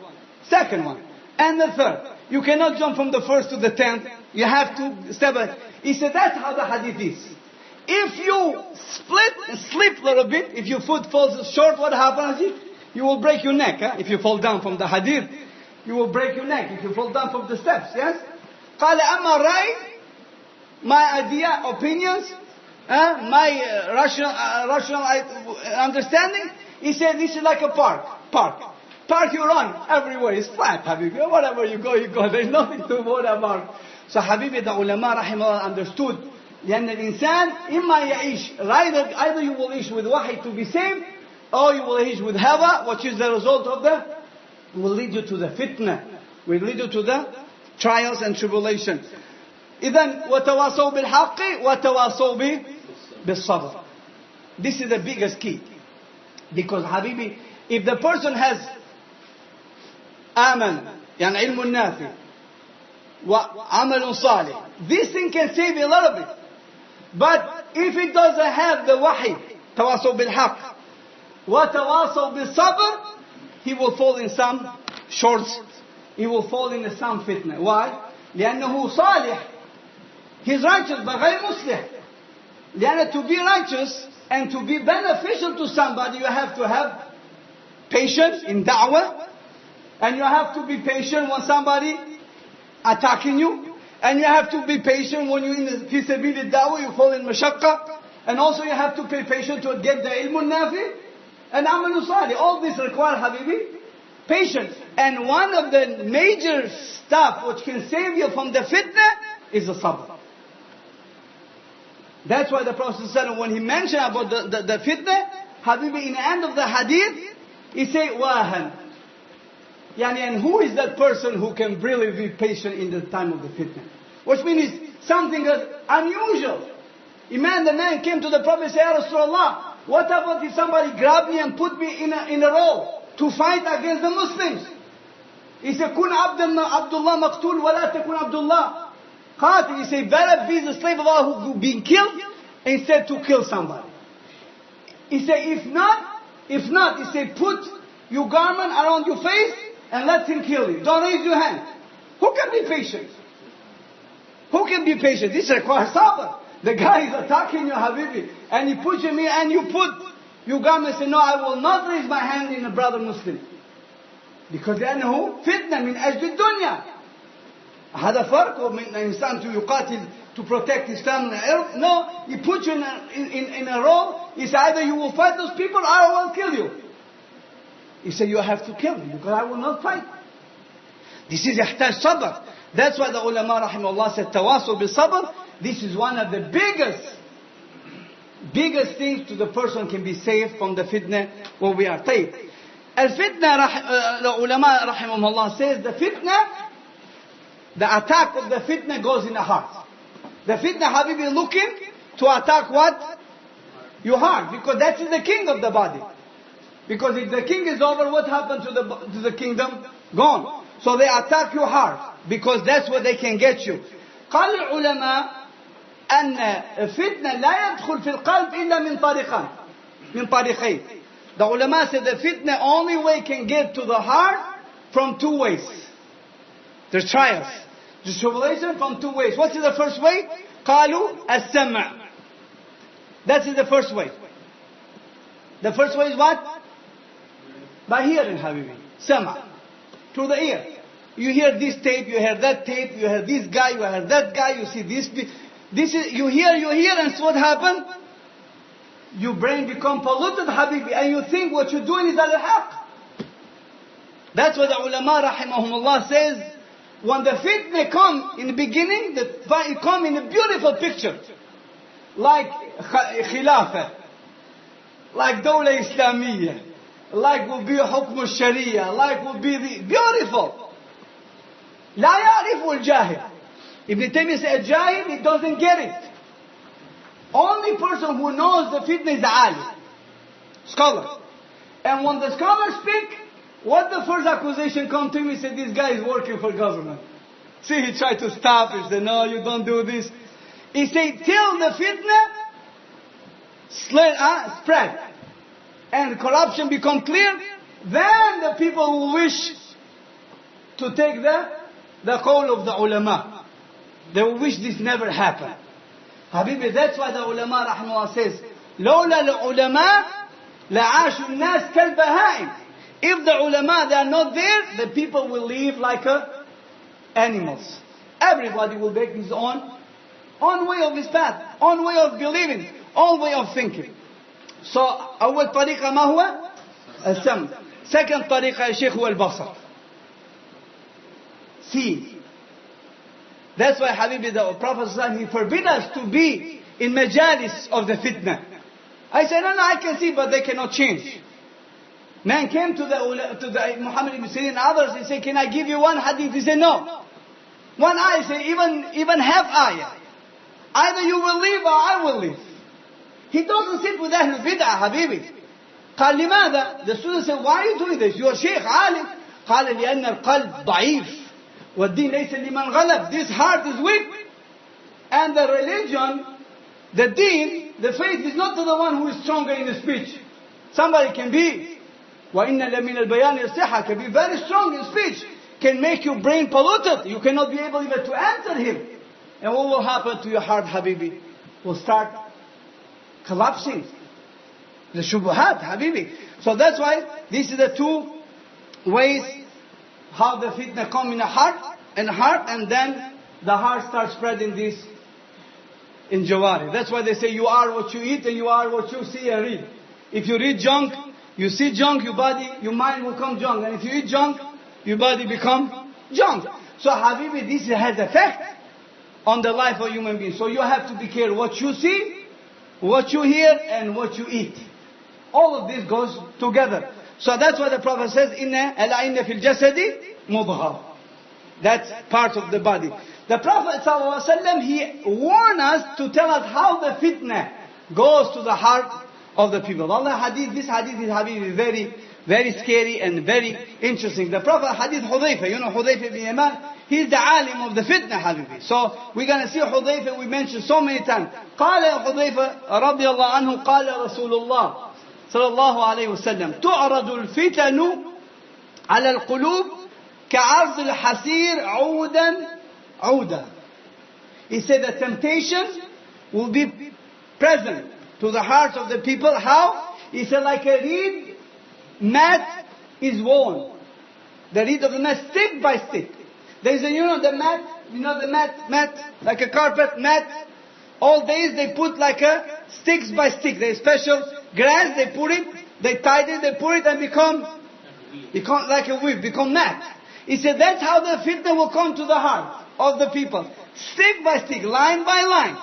Second one. And the third. You cannot jump from the first to the 10th. You have to step back. He said that's how the hadith is. If you split and slip a little bit, if your foot falls short, what happens? You will break your neck. If you fall down from the hadith, you will break your neck. If you fall down from the steps, yes? قال أما رأي, my idea, opinions, my rational understanding. He said this is like a park. Park you run everywhere. It's flat, Habibi. Whatever you go. There's nothing to worry about. So Habibi, the ulama rahimahullah understood. لأن الإنسان إما يعيش, either you will ish with wahi to be saved, or you will ish with hawa, which is the result of will lead you to the fitna, will lead you to the trials and tribulation. إذن وتواصوا بالحق وتواصوا بالصبر. This is the biggest key. Because Habibi, if the person has amal, يعني علم النافع وعمل صالح, this thing can save you a little bit. But if it doesn't have the wahi, تواصوا بالحق وتواصوا بالصبر, he will fall in some shorts, he will fall in some fitna. Why? لأنه صالح. He's righteous but غير مصلح. لأن to be righteous and to be beneficial to somebody, you have to have patience in da'wah, and you have to be patient when somebody attacking you, and you have to be patient when you're in the fi sabil da'wah, you fall in mashaqqa, and also you have to be patient to get the ilm nafi and amalu salih. All this require, habibi, patience. And one of the major stuff which can save you from the fitna is the sabr. That's why the Prophet ﷺ, when he mentioned about the fitna, habibi, in the end of the hadith, he said, wahan. Yani, and who is that person who can really be patient in the time of the fitna? Which means something unusual. The man came to the Prophet and said, Ya Rasulullah, what about if somebody grabbed me and put me in a row to fight against the Muslims? He said, Kun Abdullah maqtul wa la takun Abdullah qatil. He said, better be the slave of Allah who being killed instead to kill somebody. He said, if not, he said, put your garment around your face and let him kill you. Don't raise your hand. Who can be patient? Who can be patient? This requires sabr. The guy is attacking you, habibi, and he puts you in and you put your garment and say, no, I will not raise my hand in a brother Muslim. Because لأنه فتنة من أجل الدنيا. هذا فرق من الإنسان to يقاتل to protect his family. No, he puts you in a role. He said, either you will fight those people or I will kill you. He said, you have to kill me because I will not fight. This is يحتاج صبر. That's why the ulama rahimahullah said, tawasul bil sabr. This is one of the biggest things to the person can be saved from the fitna where we are. طيب. Al-fitna, the ulama rahimahullah says, the fitna, the attack of the fitna goes in the heart. The fitna, habibi, looking to attack what? Your heart. Because that is the king of the body. Because if the king is over, what happened to the kingdom? Gone. So they attack your heart. Because that's where they can get you. قال العلماء أن الفتنة لا يدخل في القلب إلا من طريقين. The ulama said the fitna only way can get to the heart from two ways. There's trials. There's tribulation from two ways. What is the first way? قالوا السمع. That is the first way. The first way is what? By hearing, habibi. Sama. Through the ear. You hear this tape, you hear that tape, you hear this guy, you hear that guy, you see this. This is, you hear, and so what happened? Your brain become polluted, habibi, and you think what you're doing is al-haq. That's what the ulama rahimahumullah says, when the fitna come in the beginning, it come in a beautiful picture. Like khilafah, like dawla islamiyya, like will be hukm al-sharia, like will be the beautiful. لا يعرف الجاهل. Ibn Taymiyyah said, Jahil, he doesn't get it. Only person who knows the fitna is the alim, scholar. And when the scholars speak, what the first accusation come to him? He said, this guy is working for government. See, he tried to stop. He said, no, you don't do this. He said, till the fitna spread and corruption become clear, then the people will wish to take the call of the ulama. They will wish this never happened. Habibi, that's why the ulama rahimahullah says, لولا العلماء لعاش الناس كالبهائم. If the ulama, they are not there, the people will live like animals. Everybody will make his own way of his path, own way of believing, own way of thinking. So, أول طريقة ما هو؟ السمع. Second طريقة يا شيخ هو البصر. See. That's why Habibi, the Prophet he forbid us to be in majalis of the fitna. I said, no, I can see, but they cannot change. Man came to the Muhammad ibn Sirin and others, he said, can I give you one hadith? He said, no. One ayah, he said, even half ayah. Either you will leave or I will leave. He doesn't sit with Ahlul Bid'ah, Habibi. قال لماذا? The student said, why are you doing this? You are Sheikh, alim. قال لأن القلب ضعيف. وَالدِّينَ لَيْسَ لِمَنْ غَلَبْ. This heart is weak. And the religion, the deen, the faith is not to the one who is stronger in the speech. Somebody can be وَإِنَّ لَمِنَ الْبَيَانِ الصِّحَةِ can be very strong in speech, can make your brain polluted. You cannot be able even to answer him. And what will happen to your heart, Habibi? Will start collapsing. The shubuhat, Habibi. So that's why this is the two ways how the fitna come in the heart, and then the heart starts spreading this in jawari. That's why they say you are what you eat and you are what you see and read. If you read junk, you see junk, your mind will come junk. And if you eat junk, your body become junk. So Habibi, this has effect on the life of human beings. So you have to be careful what you see, what you hear, and what you eat. All of this goes together. So that's why the Prophet says, Ala inna fil jasadi mudghah. That's part of the body. The Prophet ﷺ, he warned us to tell us how the fitna goes to the heart of the people. This hadith is very, very scary and very interesting. The Prophet, hadith Hudayfa, you know Hudayfa ibn Yaman, he's the alim of the fitna, Habibi. So we're going to see Hudayfa, we mentioned so many times. قال حذيفة رضي الله عنه قال رسول الله صلى الله عليه وسلم تعرض الفتن على القلوب كعرض الحسير عودا. He said the temptation will be present to the hearts of the people. How? He said like a reed mat is worn. The reed of the mat, stick by stick. There is the mat, like a carpet mat. All days they put like a sticks by stick. There is special grass, they put it, they tied it, they put it and become like a whip, become mat. He said that's how the fitna will come to the heart of the people. Stick by stick, line by line.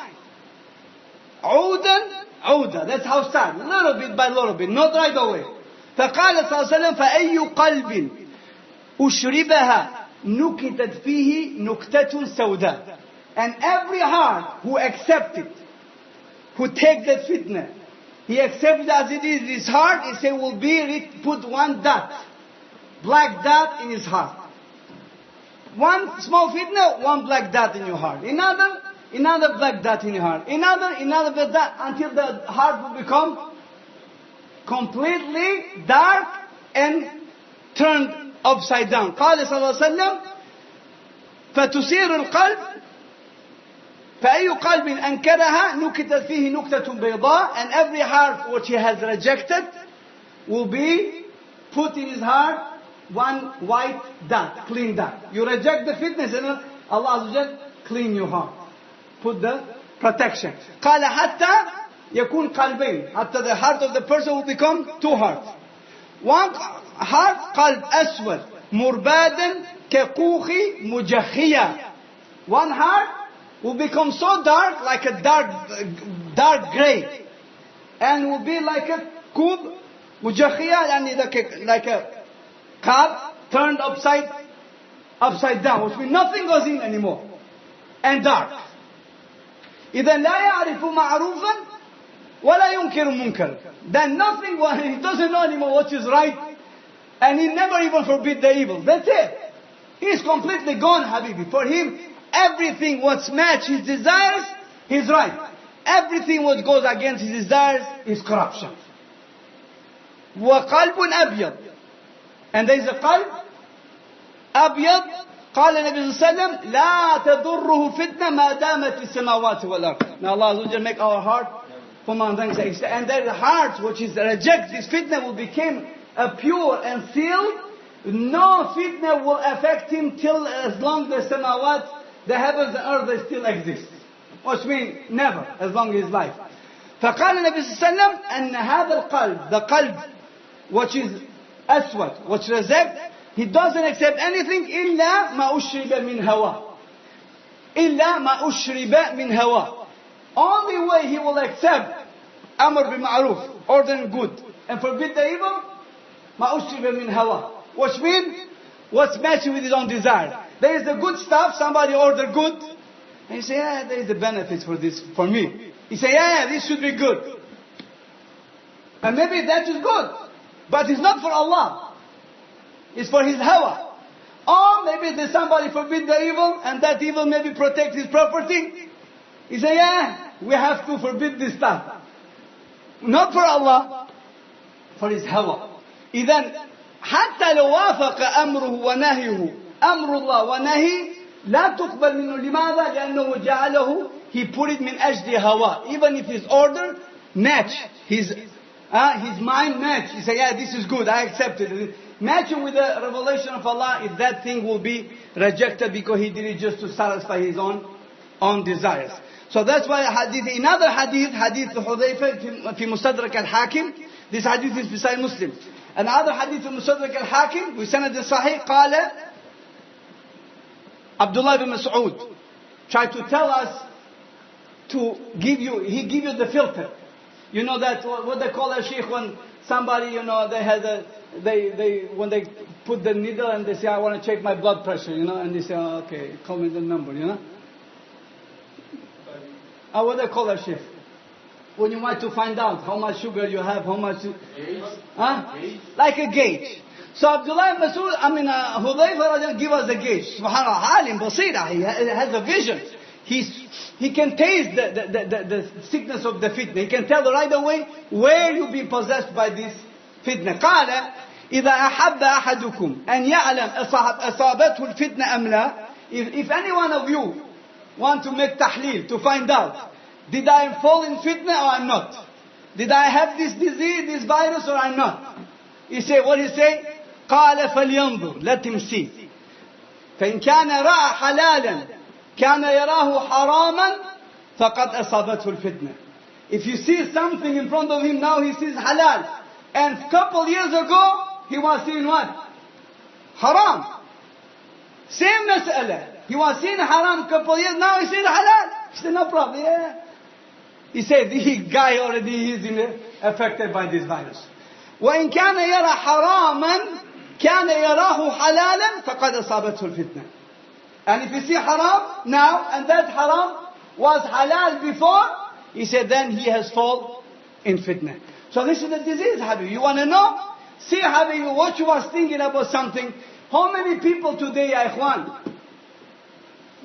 عودا. That's how sad. Little bit by little bit, not right away. فقال صلى الله عليه وسلم فأي قلب أشربها نكتت فيه نكتة سوداء. And every heart who accepts it, who takes that fitna, he accepts it as it is, his heart, he said will be put one dot, black dot in his heart. One small fitna, one black dot in your heart. Another black dot in your heart. Another black dot, until the heart will become completely dark and turned upside down. قال صلى الله عليه وسلم فتصير القلب فأي قلب أنكرها نكتت فيه نكتة بيضاء. And every heart which he has rejected will be put in his heart one white dot, clean dot. You reject the fitness and Allah Azza wa Jal clean your heart. Put the protection. قال حتى يكون قلبين. Hatta the heart of the person will become two hearts. One heart قلب أسود مربادا كقوخ مجخية. One heart will become so dark, like a dark gray, and will be like a kub مجخية, and like a cup turned upside down, which means nothing goes in anymore, and dark. إذا لا يعرف معروفا ولا ينكر منكر. Then nothing, he doesn't know anymore what is right, and he never even forbid the evil. That's it. He is completely gone, Habibi. For him, everything what matches his desires is right. Everything what goes against his desires is corruption. وقلب أبيض. And there is a qalb أبيض. قال النبي صلى الله عليه وسلم لا تضره فتنة ما دامت السماوات والأرض. May Allah Azza wa Jal make our heart from and there the heart which is reject this fitna will become pure and sealed. No fitna will affect him till as long as samawat, the heavens and earth, they still exist. Which means never, as long as his life. فقال النبي صلى الله عليه وسلم أن هذا القلب, the qalb which is aswad, which reject, he doesn't accept anything إلا ما أشرب من هواه. إلا ما أشرب من هواه. Only way he will accept amr bil ma'ruf, ordering good, and forbid the evil, ما أشرب من هواه. Which means what's matching with his own desire. There is the good stuff, somebody order good, and you say, yeah, there is the benefits for this, for me. You say, yeah, this should be good. And maybe that is good, but it's not for Allah. It's for his hawa. Or maybe there's somebody forbid the evil, and that evil maybe protect his property. You say, yeah, we have to forbid this stuff. Not for Allah, for his hawa. إذن حتى لو وافق أمره ونهيه أمر الله ونهي لا تقبل منه. لماذا؟ لأنه جعله, he put it من أجل هوا. Even if his order match his mind match, he say, yeah, this is good, I accept it. Match it with the revelation of Allah, if that thing will be rejected because he did it just to satisfy his own desires. So that's why hadith, another hadith Hudayfa في مستدرك الحاكم, this hadith is beside Muslim. Another hadith في مستدرك الحاكم وسند الصحيح, قال Abdullah ibn Mas'ud tried to tell us to give you, he give you the filter. You know that, what they call a sheikh when somebody, you know, they had when they put the needle and they say, I want to check my blood pressure, you know, and they say, oh, okay, call me the number, you know. What they call a sheikh? When you want to find out how much sugar you have, how much... Gauge. Like a gauge. So Abdullah ibn Mas'ud, Hudayfa give us the gauge. Subhanallah, alim, basira, he has a vision. He can taste the sickness of the fitna. He can tell right away where you be possessed by this fitna. قال إذا أحب أحدكم أن يعلم أصابته الفتنة أم لا. If any one of you want to make tahleel, to find out, did I fall in fitna or I'm not? Did I have this disease, this virus, or I'm not? He say, what he say? قال فلينظر, let him see. فإن كان رأى حلالا كان يراه حراما فقد أصابته الفتنة. If you see something in front of him now, he sees halal. And a couple years ago, he was seeing what? Haram. Same mas'ala. He was seeing haram a couple years, now he sees halal. He said, no problem, yeah. He said, the guy already is affected by this virus. وإن كان يرى حراما كان يراه حلالا فقد أصابته الفتنة. And if you see haram now, and that haram was halal before, he said then he has fallen in fitna. So this is the disease, Habib. You want to know? See, Habib, what you was thinking about something. How many people today, ya ikhwan,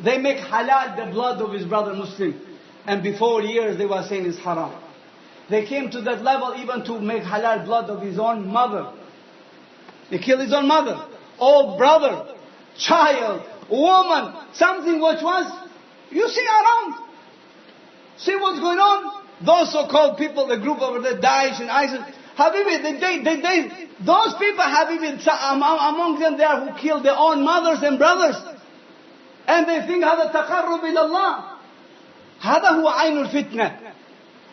they make halal the blood of his brother Muslim. And before years they were saying it's haram. They came to that level even to make halal blood of his own mother. He killed his own mother, old brother, child, woman, something which was, you see around. See what's going on? Those so-called people, the group over there, Daesh and ISIS, Habibi, those people, Habibi, among them there who killed their own mothers and brothers. And they think, هذا تقرب إلى الله. هذا هو عين الفتنة.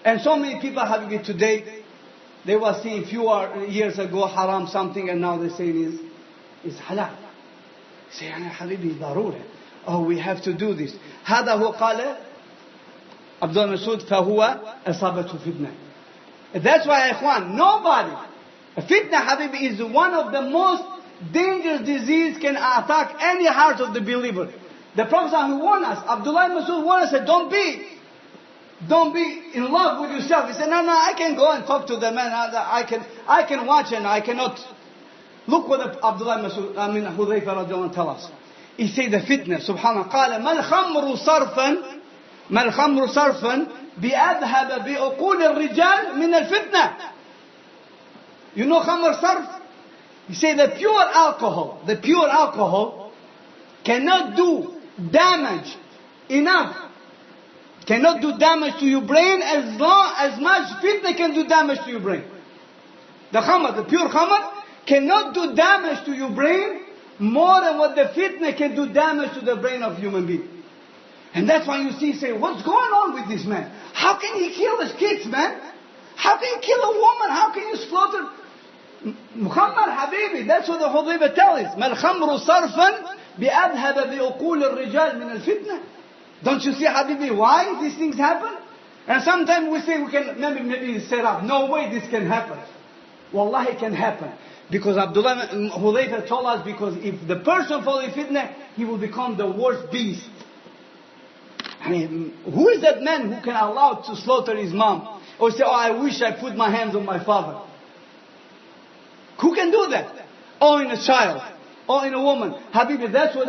And so many people, Habibi, today, they were seeing few years ago haram something, and now they're saying is halal. Say, Habibi, ضرورة. Oh, we have to do this. هذا هو قال Abdullah Masud, فهو أصابته فتنة. That's why, ikhwan, nobody, fitna, Habibi, is one of the most dangerous disease can attack any heart of the believer. The Prophet warned us, Abdullah Masud warned us, said, don't be in love with yourself. He said, no, I can go and talk to the man. I can watch and I cannot. Look what Abdullah Masud, Hudayfa radiallahu anhu tell us. He said the fitna, subhanallah, قال ما الخمر صرفا بأذهب بعقول الرجال من الفتنة. You know khamr sarf? He say the pure alcohol cannot do damage enough. Cannot do damage to your brain as much fitna can do damage to your brain. The pure khamr cannot do damage to your brain more than what the fitna can do damage to the brain of human being. And that's why you say, what's going on with this man? How can he kill his kids, man? How can you kill a woman? How can you slaughter? Muhammad Habibi, that's what the Hudayfa tells us. ما الخمر صرفا بأذهب بعقول الرجال من الفتنة. Don't you see, Habibi, why these things happen? And sometimes we say we can maybe set up. No way this can happen. Wallahi it can happen. Because Abdullah Hudayfa told us, because if the person falls in fitna, he will become the worst beast. I mean, who is that man who can allow to slaughter his mom? Or say, I wish I put my hands on my father. Who can do that? Or in a child. Or in a woman. Habibi, that's what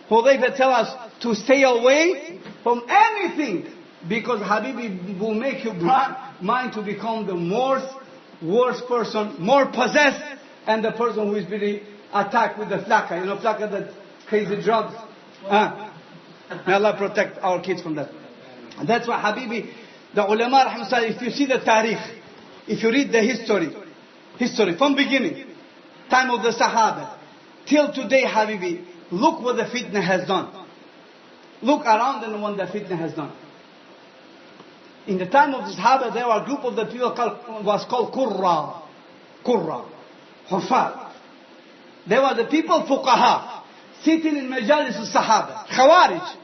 Hudayfa tell us, to stay away from anything. Because Habibi will make your mind to become the worst person, more possessed and the person who is really attacked with the flaka. You know, flaka, that crazy drugs. May Allah protect our kids from that. And that's why, Habibi, the ulama, rahmatullah, if you see the tarikh, if you read the history from beginning, time of the Sahaba, till today, Habibi, look what the fitna has done. Look around and what the fitna has done. In the time of the Sahaba, there were a group of the people was called Qurra, Hufar. They were the people, fuqaha, sitting in majalis al-Sahaba. Khawarij,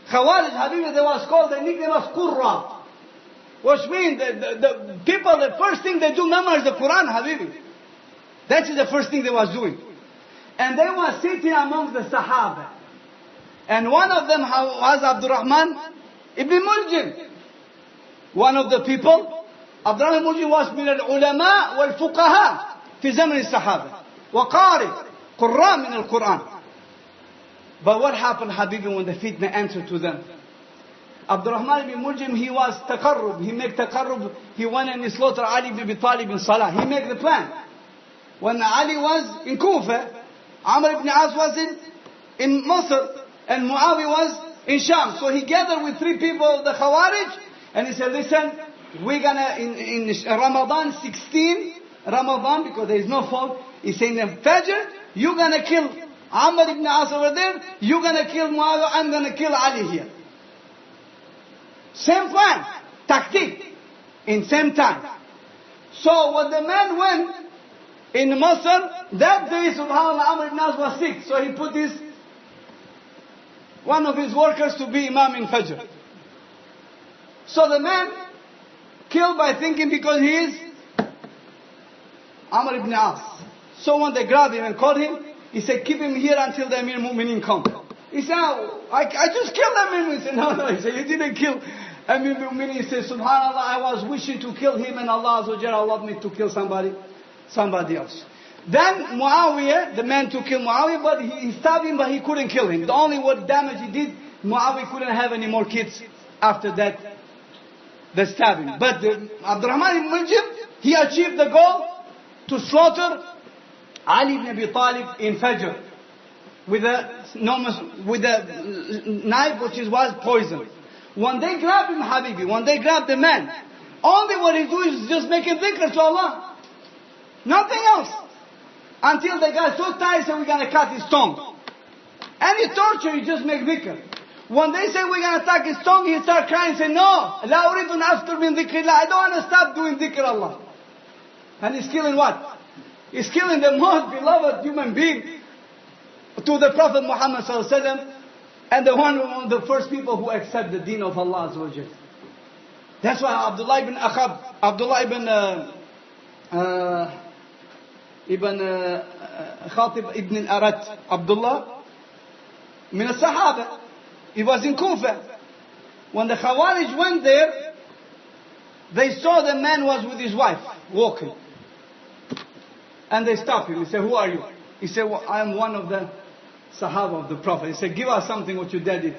Habibi, they was called, the nickname was Qurra. Which means the people, the first thing they do memorize the Quran, Habibi. That is the first thing they was doing. And they were sitting among the Sahaba. And one of them was Abdurrahman ibn Muljim. One of the people, Abdurrahman ibn Muljim was من العلماء والفقهاء في زمن الصحابة. وقارئ قراء من القرآن. But what happened, Habibi, when the fitna entered to them? Abdurrahman ibn Muljim, he was taqarrub. He made taqarrub. He went and he slaughtered Ali ibn Abi Talib in Salah. He made the plan. When Ali was in Kufa, Amr ibn As was in Masr, and Muawiyah was in Sham. So he gathered with 3 people, the Khawarij, and he said, listen, we're gonna, in Ramadan 16, Ramadan, because there is no fault, he's saying, Fajr, you're gonna kill Amr ibn As over there, you're gonna kill Muawiyah, I'm gonna kill Ali here. Same plan, tactic, in same time. So when the man went in Masr, that day, subhanAllah, Amr ibn As was sick. So he put one of his workers to be Imam in Fajr. So the man killed by thinking because he is Amr ibn As. So when they grabbed him and caught him, he said, keep him here until the Amir Mu'mineen come. He said, I just killed Amir Mu'mineen. He said, no. He said, you didn't kill Amir Mu'mineen. He said, subhanAllah, I was wishing to kill him and Allah Azza wa Jalla allowed me to kill somebody else. Then Muawiyah, the man to kill Muawiyah, but he stabbed him, but he couldn't kill him. The only what damage he did, Muawiyah couldn't have any more kids after that, the stabbing. But Abdurrahman ibn Muljim, he achieved the goal to slaughter Ali ibn Abi Talib in Fajr with a knife which was poison. When they grabbed him, Habibi, when they grabbed the man, only what he do is just making dhikr to Allah. Nothing else. Until they got so tired, so we're going to cut his tongue. Any torture, you just make dhikr. When they say we're going to attack his tongue, he start crying and say, no, لا أريد أن أفتر من ذكر الله. I don't want to stop doing dhikr Allah. And he's killing what? He's killing the most beloved human being to the Prophet Muhammad sallallahu alaihi wasallam, and one of the first people who accept the deen of Allah Azza wa Jalla. That's why Abdullah ibn Khatib ibn al-Arat, Abdullah, min al-Sahaba, he was in Kufa. When the Khawarij went there, they saw the man was with his wife, walking. And they stopped him. He said, who are you? He said, well, I am one of the Sahaba of the Prophet. He said, give us something what your daddy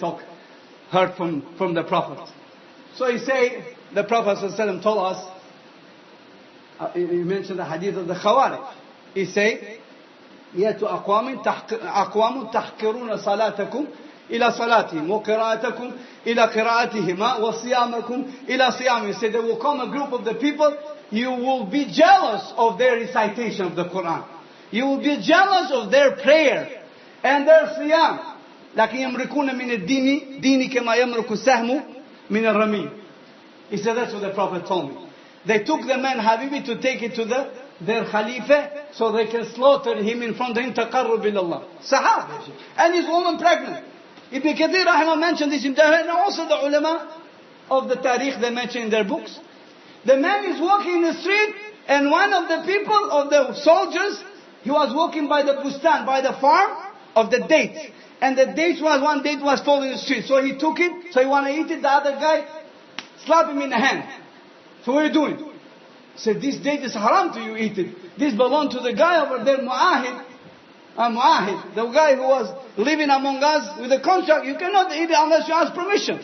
heard from the Prophet. So he said, the Prophet ﷺ told us, he mentioned the hadith of the Khawarij. He said, يَأْتُ أَقْوَامٌ تَحْقِرُونَ صَلَاتَكُمْ إِلَى صَلَاتِهِمْ وَقِرَاءَتَكُمْ إِلَى قِرَاءَتِهِمَا وَصِيَامَكُمْ إِلَى صِيَامِهِمْ. He said, there will come a group of the people, you will be jealous of their recitation of the Quran. You will be jealous of their prayer and their siyam. لكن يمركون من الدين دين كما يمرك السهم من الرمي. He said, that's what the Prophet told me. They took the man, Habibi, to take it to their Khalifa, so they can slaughter him in front of him, taqarrub ilallah. Sahaba. And his woman pregnant. Ibn Kathir Rahimah mentioned this in Dahar, and also the ulama of the Tariq, they mention in their books. The man is walking in the street, and one of the people, of the soldiers, he was walking by the bustan, by the farm of the dates. And one date was falling in the street. So he took it, so he wanted to eat it, the other guy slapped him in the hand. So what are you doing? He said, this date is haram to you, eat it. This belonged to the guy over there, Mu'ahid. Mu'ahid, the guy who was living among us with a contract. You cannot eat it unless you ask permission.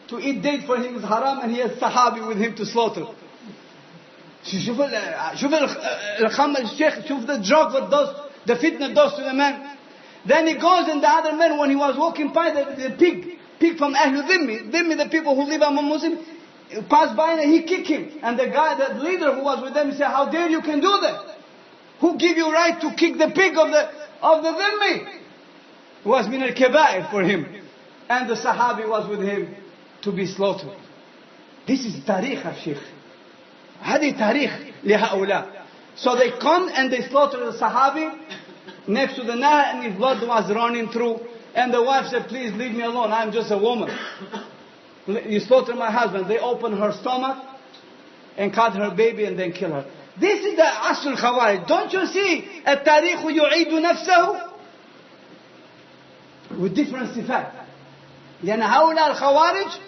To eat date for him is haram, and he has sahabi with him to slaughter. شوف الشيخ, شوف the drug what does, the fitna does to the man. Then he goes and the other man, when he was walking by the pig from Ahlul Dhimmi, the people who live among Muslims, passed by and he kicked him. And the guy, the leader who was with them, he said, how dare you can do that? Who give you right to kick the pig of the Dhimmi? It was min al-kabair for him. And the Sahabi was with him to be slaughtered. This is tariq of Sheikh. هذه تاريخ لهؤلاء. So they come and they slaughter the Sahabi next to the Nahar, and his blood was running through. And the wife said, please leave me alone, I'm just a woman. You slaughter my husband. They open her stomach and cut her baby and then kill her. This is the Asr al-Khawarij. Don't you see? التاريخ يعيد نفسه with different صفات. لأن هؤلاء الخوارج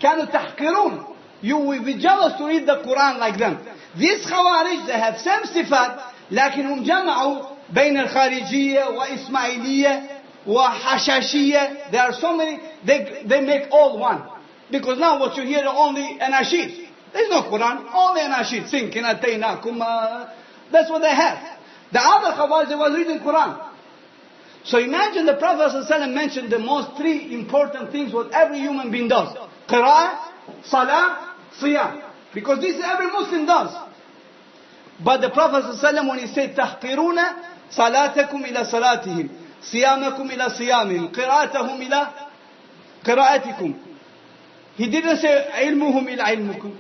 كانوا تحقرون. You will be jealous to read the Quran like them. These Khawarij, they have same صفات, لكنهم جمعوا بين الخارجية وإسماعيلية وحشاشية. There are so many, they make all one. Because now what you hear are only anashid. There's no Quran, only anashid. Sing, that's what they have. The other Khawarij, they was reading Quran. So imagine the Prophet ﷺ mentioned the most three important things what every human being does. Qira'ah, Salah, Siyam. Because this every Muslim does. But the Prophet ﷺ, when he said, تَحْقِرُونَ صَلَاتَكُمْ إِلَى صَلَاتِهِمْ صِيَامَكُمْ إِلَى صِيَامِهِمْ قِرَاءَتَهُمْ إِلَى قِرَاءَتِكُمْ. He didn't say, عِلْمُهُمْ إِلَى عِلْمُكُمْ.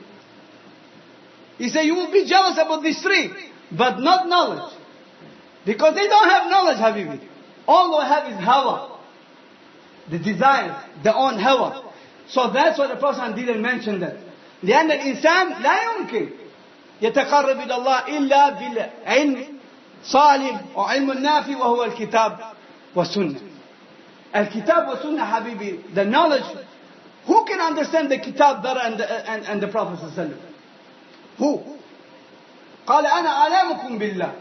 He said, you will be jealous about these three, but not knowledge. Because they don't have knowledge, Habibi. All they have is hawa. The desires, their own hawa. So that's why the Prophet didn't mention that. لأن الإنسان لا يمكن يتقرب إلى الله إلا بالعلم صالح وعلم النافي وهو الكتاب والسنة. الكتاب والسنة حبيبي, the knowledge. Who can understand the kitab better and the Prophet صلى الله عليه وسلم? Who? قال أنا أعلمكم بالله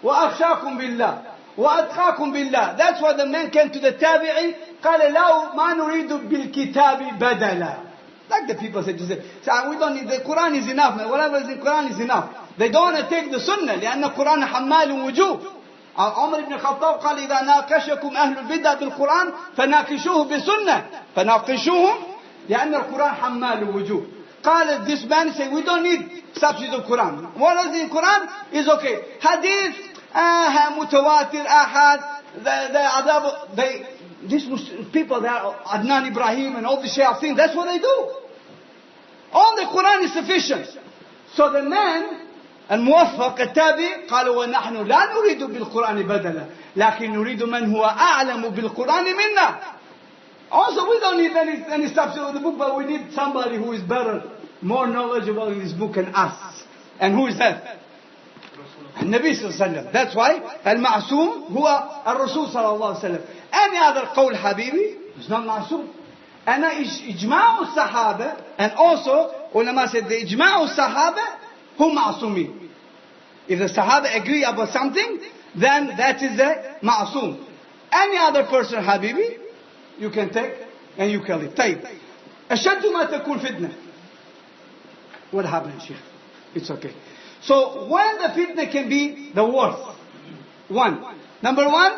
وأخشاكم بالله وأتقاكم بالله. That's why the man came to the tabi'i. قال لو ما نريد بالكتاب بدلا. Like the people said, we don't need, the Quran is enough, man. Whatever is in Quran is enough. They don't want to take the Sunnah, لأن القرآن حمال وجوه. عمر بن الخطاب قال إذا ناقشكم أهل البدع بالقرآن فناقشوه بسنة. فناقشوهم لأن القرآن حمال وجوه. قال this man said, we don't need substitute of Quran. What is in Quran is okay. Hadith, mutawatir, ahad, these people, they are Adnan Ibrahim and all the shayateen, that's what they do. All the Quran is sufficient. So the man, الموفق التابع, قال ونحن لا نريد بالقرآن بدلا لكن نريد من هو أعلم بالقرآن منا. Also we don't need any substitute of the book, but we need somebody who is better, more knowledgeable in this book than us. And who is that? النبي صلى الله عليه وسلم. That's why المعصوم هو الرسول صلى الله عليه وسلم. Any other قول حبيبي is not معصوم. أنا إجماع الصحابة, and also ulama said the إجماع الصحابة هم معصومين. If the Sahaba agree about something, then that is the معصوم. Any other person حبيبي you can take and you can leave. طيب أشد ما تكون فتنة. What happened, Sheikh? It's okay. So when the fitna can be the worst? Number one,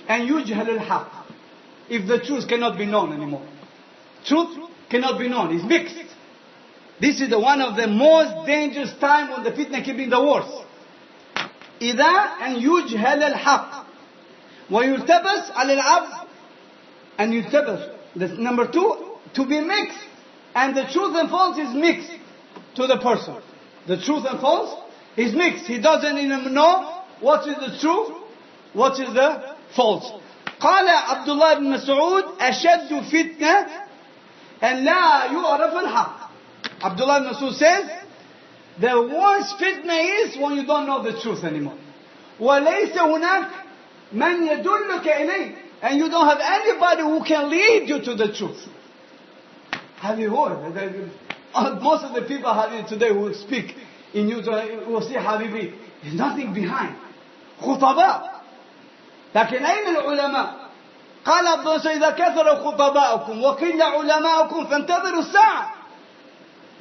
and يجهل الحق. If the truth cannot be known anymore. Truth cannot be known. It's mixed. This is one of the most dangerous time when the fitna can be the worst. إذا أن يجهل الحق ويلتبس على العبد. And يلتبس. Number two, to be mixed. And the truth and false is mixed to the person. The truth and false is mixed. He doesn't even know what is the truth, what is the false. قال عبد الله بن مسعود أشد فتنة أن لا يعرف الحق. Abdullah ibn Mas'ud says, the worst fitna is when you don't know the truth anymore. وَلَيْسَ هُنَاكَ مَنْ يَدُلُّكَ إِلَيْهِ. And you don't have anybody who can lead you to the truth. Have you heard? Most of the people today who speak in news will say, Habibi, there's nothing behind. خطباء. لكن أين العلماء؟ قال عبد الله إذا كثر خطباءكم وقل علماءكم فانتظروا الساعة.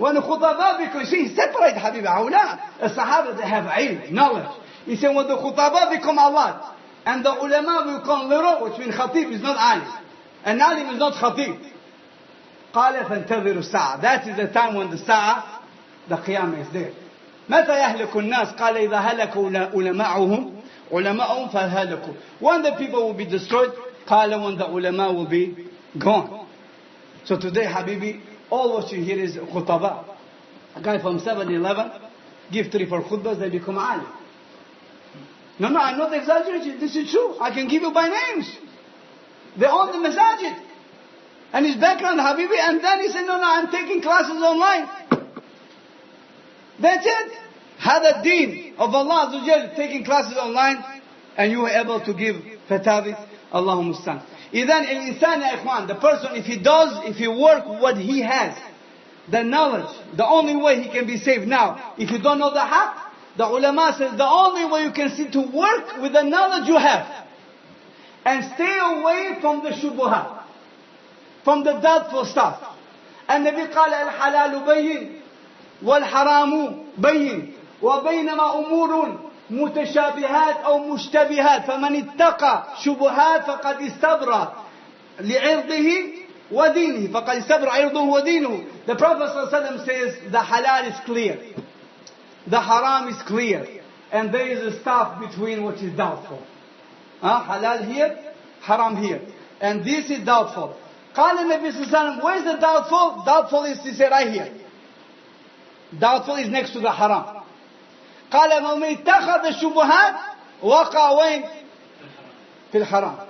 when the khutaba, because see, separate Habibi, awla. The Sahaba, they have ilm, knowledge. He said, when the khutaba become a lot, and the ulama will become little, which means khatib is not alim. And alim is not khatib. قال فانتظروا الساعة. That is the time when the sa'a, the qiyamah is there. متى يهلك الناس؟ قال إذا هلك علماؤهم فهلكوا. When the people will be destroyed, قال when the ulama will be gone. So today, Habibi, all what you hear is khutaba. A guy from 7-Eleven, give 3-4 khutbas, they become alim. No, I'm not exaggerating. This is true. I can give you by names. They own the masajid. And his background, Habibi, and then he said, no, I'm taking classes online. That's it. Hada deen of Allah Azza wa Jal, taking classes online, and you were able to give fatawi. Allahumma stan. Idan al-insan ya ikhwan, the person, if he work what he has, the knowledge, the only way he can be saved now, if you don't know the haqq, the ulama says the only way you can see to work with the knowledge you have, and stay away from the shubuhat, from the doubtful stuff. And Nabi قال الحلال بين والحرام بين وبينما أمور متشابهات أو مشتبهات فمن اتقى شبهات فقد استبرأ لعرضه ودينه فقد استبرأ عرضه ودينه. The Prophet ﷺ says the halal is clear, the haram is clear, and there is a stuff between which is doubtful. Halal here, haram here, and this is doubtful. قال النبي صلى الله عليه وسلم, where is the doubtful? Doubtful is, he said, right here. Doubtful is next to the haram. قال ومن اتخذ الشبهات وقع وين؟ في الحرام.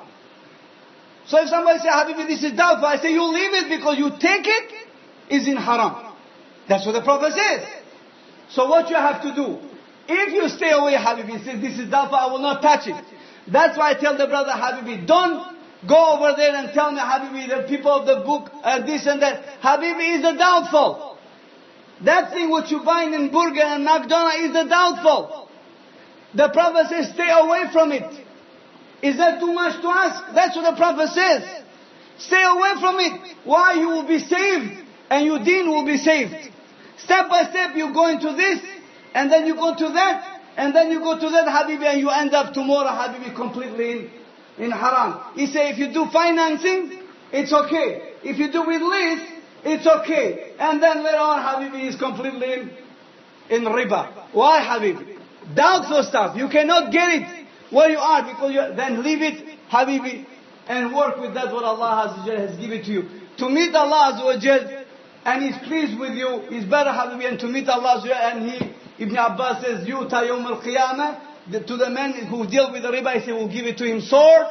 So if somebody say, Habibi, this is doubtful, I say, you leave it because you take it is in haram. That's what the Prophet says. So what you have to do, if you stay away, Habibi, says this is doubtful, I will not touch it. That's why I tell the brother, Habibi, don't go over there and tell me, Habibi, the people of the book, this and that. Habibi is the doubtful. That thing which you find in Burger and McDonald's is the doubtful. The Prophet says, stay away from it. Is that too much to ask? That's what the Prophet says. Stay away from it. Why? You will be saved, and your deen will be saved. Step by step, you go into this, and then you go to that, and then you go to that, Habibi, and you end up tomorrow, Habibi, completely in haram. He say, if you do financing, it's okay. If you do with lease, it's okay. And then later on, Habibi is completely in riba. Why, Habibi? Doubtful stuff. You cannot get it where you are, because then leave it, Habibi, and work with that what Allah has given to you. To meet Allah Azza wa Jal, and He's pleased with you, is better, Habibi, and to meet Allah Azza wa Jal, and Ibn Abbas says, Yuta yawm al-qiyamah, to the men who deal with the riba, he said, we'll give it to him sword.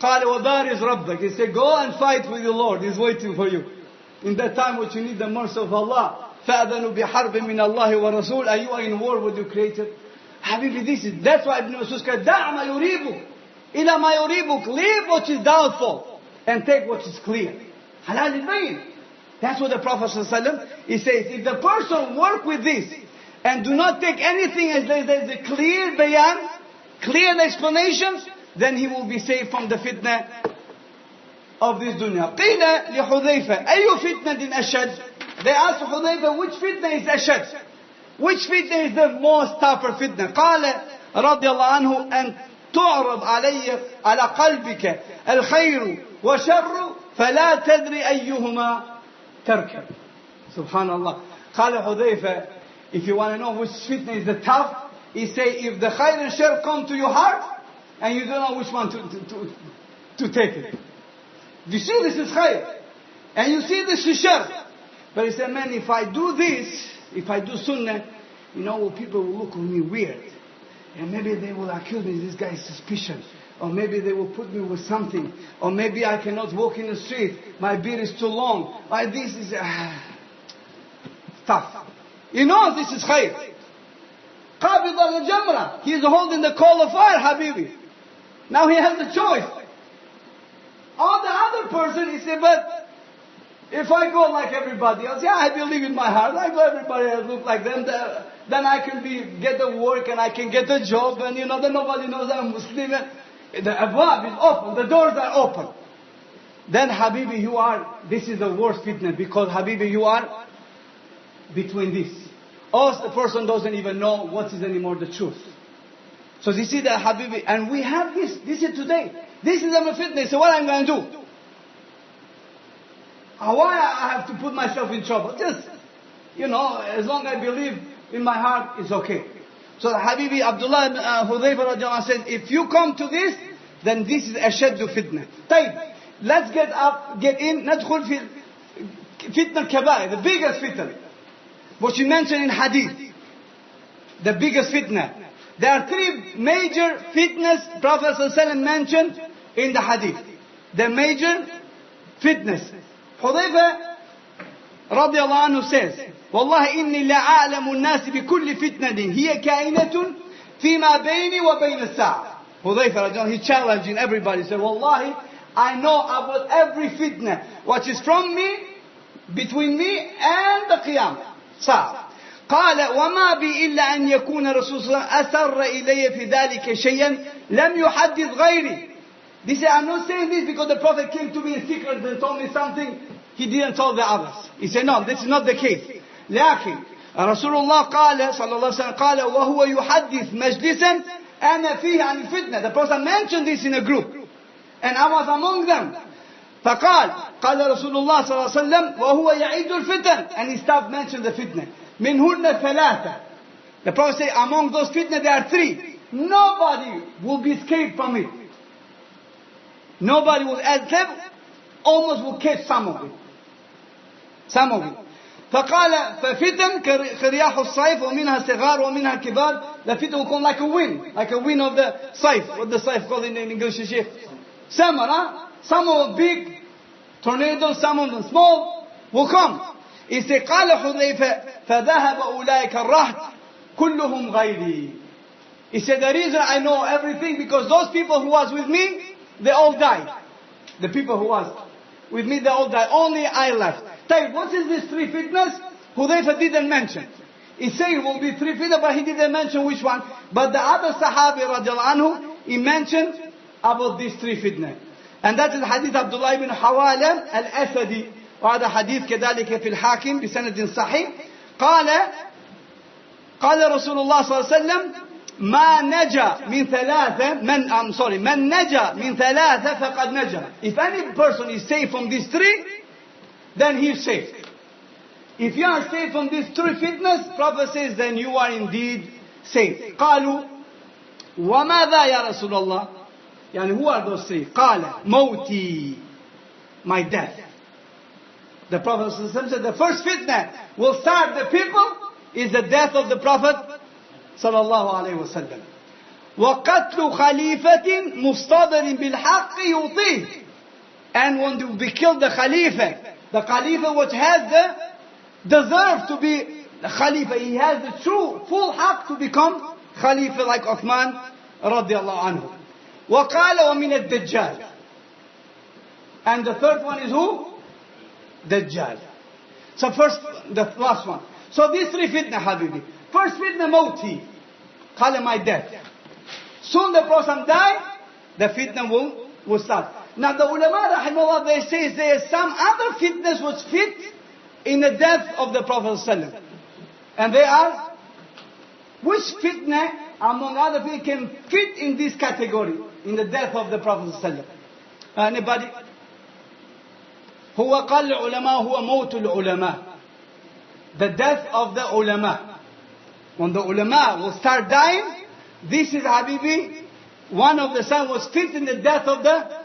قال وبارز ربك. He said, go and fight with your Lord. He's waiting for you. In that time which you need the mercy of Allah. فَأَذَنُوا بِحَرْبٍ مِّنَ اللَّهِ وَرَسُولٍ. Are you in war with your Creator? Habibi, that's why Ibn Masud said, دَعْ مَا يُرِيبُكَ إِلَى مَا يُرِيبُكَ. Leave what is doubtful and take what is clear. Halal al-bayn. That's what the Prophet ﷺ, he says, if the person work with this and do not take anything as there is a clear bayan, clear explanations, then he will be saved from the fitna of this dunya. قِيلَ لِحُذَيْفَةَ أَيُّ فِتْنَةٍ أَشَدْ. They asked Hudayfa, which fitna is ashad? Which fitna is the most tougher fitna? قال رضي الله عنه أن تعرض علي على قلبك الخير وشر فلا تدري أيهما تركب. Subhanallah. قال Hudayfa, if you want to know which fitna is the tough, he say, if the khair and shar come to your heart, and you don't know which one to take it. You see this is khair, and you see this is shar. But he said, man, if I do this, if I do sunnah, people will look at me weird. And maybe they will accuse me, this guy is suspicious. Or maybe they will put me with something. Or maybe I cannot walk in the street, my beard is too long. Like this is tough. This is khair. Qabid al-Jamra, he is holding the coal of fire, Habibi. Now he has the choice. Or the other person, he said, but if I go like everybody else, I believe in my heart, I go everybody else look like them, then I can get the work and I can get the job, and then nobody knows I'm Muslim. The abwab is open, the doors are open. Then Habibi, this is the worst fitna, because Habibi, you are between this. Or the person doesn't even know what is anymore the truth. So you see the Habibi, and we have this. This is today. This is a fitness. So what I'm going to do? Why I have to put myself in trouble? Just, as long as I believe in my heart, it's okay. So the Habibi Abdullah ibn Hudhayfa radiallahu anhu says, if you come to this, then this is ashaddu fitna. طيب, let's get in, ندخل في fitna al-kabair, the biggest fitna, which we mentioned in hadith. The biggest fitna. There are three major fitnas Prophet ﷺ mentioned in the hadith. The major fitnas. Hudhayfa radiallahu anhu says, والله إني لأعلم الناس بكل فتنة هي كائنة فيما بيني وبين الساعة. Hudhayfa radiallahu anhu, he challenging everybody. He said, Wallahi, I know about every fitna, what is from me, between me and the Qiyamah. ساعة. قال وما بي إلا أن يكون رسول الله أسر إلي في ذلك شيئا لم يحدث غيري. They say, I'm not saying this because the Prophet came to me in secret and told me something he didn't tell the others. He said, no, this is not the case. لكن رسول الله قال صلى الله عليه وسلم قال وهو يحدث مجلسا أنا فيه عن الفتنة. The Prophet mentioned this in a group, and I was among them. فقال قال رسول الله صلى الله عليه وسلم وهو يعيد الفتن, and he stopped mentioning the fitna. منهن ثلاثة. The Prophet said, among those fitna there are three. Nobody will be escaped from it. Nobody will, except almost will catch some of it. Some of it. فقال ففتن كرياح الصيف ومنها صغار ومنها كبار. The fitna will come like a wind of the صيف. What the صيف called in English, Sheikh? Summer, huh? Some of them big tornadoes, some of them small, will come. He said قال حذيفة فذهب أولئك الرهط كلهم غيري. He said the reason I know everything because those people who was with me, they all died. The people who was with me, they all died. Only I left. What is this three fitnas? Hudhayfa didn't mention. He said it will be three fitnas, but he didn't mention which one. But the other Sahabi radiallahu anhu, he mentioned about these three fitnas. And that is hadith Abdullah ibn Hawala al-Asadi. وهذا حديث كذلك في الحاكم بسند صحيح. قال رسول الله صلى الله عليه وسلم ما نجا من ثلاثة من نجا من ثلاثة فقد نجا. If any person is safe from these three, then he is safe. If you are safe from these three fitnas, Prophet says, then you are indeed safe. قالوا وماذا يا رسول الله? يعني who are those three? قال موتي, my death. The Prophet said the first fitna will start the people is the death of the Prophet sallallahu alaihi wasallam. وقتل خليفة مصطدر بالحق يطيه. And when to be killed the Khalifa which has the deserve to be the Khalifa, he has the true full haq to become Khalifa like Uthman radiallahu anhu. وقال ومن الدجال. And the third one is who? Dajjal. So first, the last one. So these three fitna, Habibi. First fitna, mawti. Qala, my death. Soon the Prophet die, the fitna will start. Now the ulama, rahimahullah, they say there are some other fitnas which fit in the death of the Prophet ﷺ. And they are, which fitna among other people can fit in this category, in the death of the Prophet ﷺ? Anybody? هو قال العلماء هو موت العلماء. The death of the ulama. When the ulama will start dying, this is Habibi, one of the signs was fit in the death of the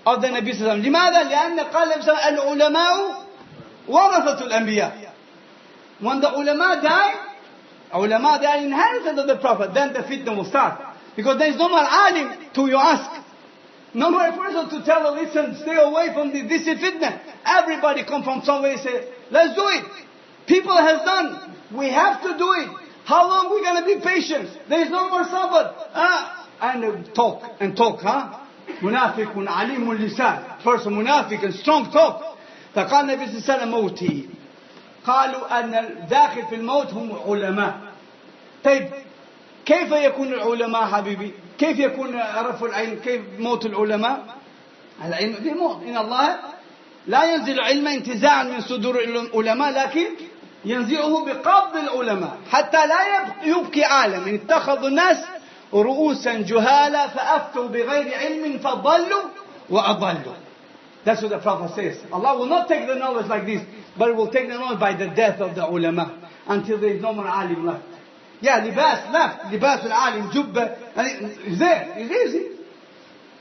Nabi sallallahu alaihi wasallam. لماذا؟ لأن قال العلماء ورثة الأنبياء. When the ulama die, they are inherited of the Prophet. Then the fitna will start. Because there is no more alim to you ask. No more person to tell her, listen, stay away from this is fitna. Everybody come from somewhere and say, let's do it. People has done. We have to do it. How long we going to be patient? There is no more sabr. And talk, huh? Munafiqun alimul lisan. Person munafiq and strong talk. فقال النبي صلى الله عليه وسلم موتي. قالوا أن الداخل في الموت هم علماء. طيب كيف يكون العلماء حبيبي؟ كيف يكون رفع العلم؟ كيف موت العلماء؟ العلم بموت. إن الله لا ينزل علم انتزاعا من صدور العلماء لكن ينزعه بقبض العلماء حتى لا يبقي عالم. اتخذ الناس رؤوسا جهالا فأفتوا بغير علم فضلوا وأضلوا. That's what the Prophet says. Allah will not take the knowledge like this, but it will take the knowledge by the death of the ulama until there is no more alim left. Yeah, libas left. Libas al-alim, jubba. It's there. It's easy.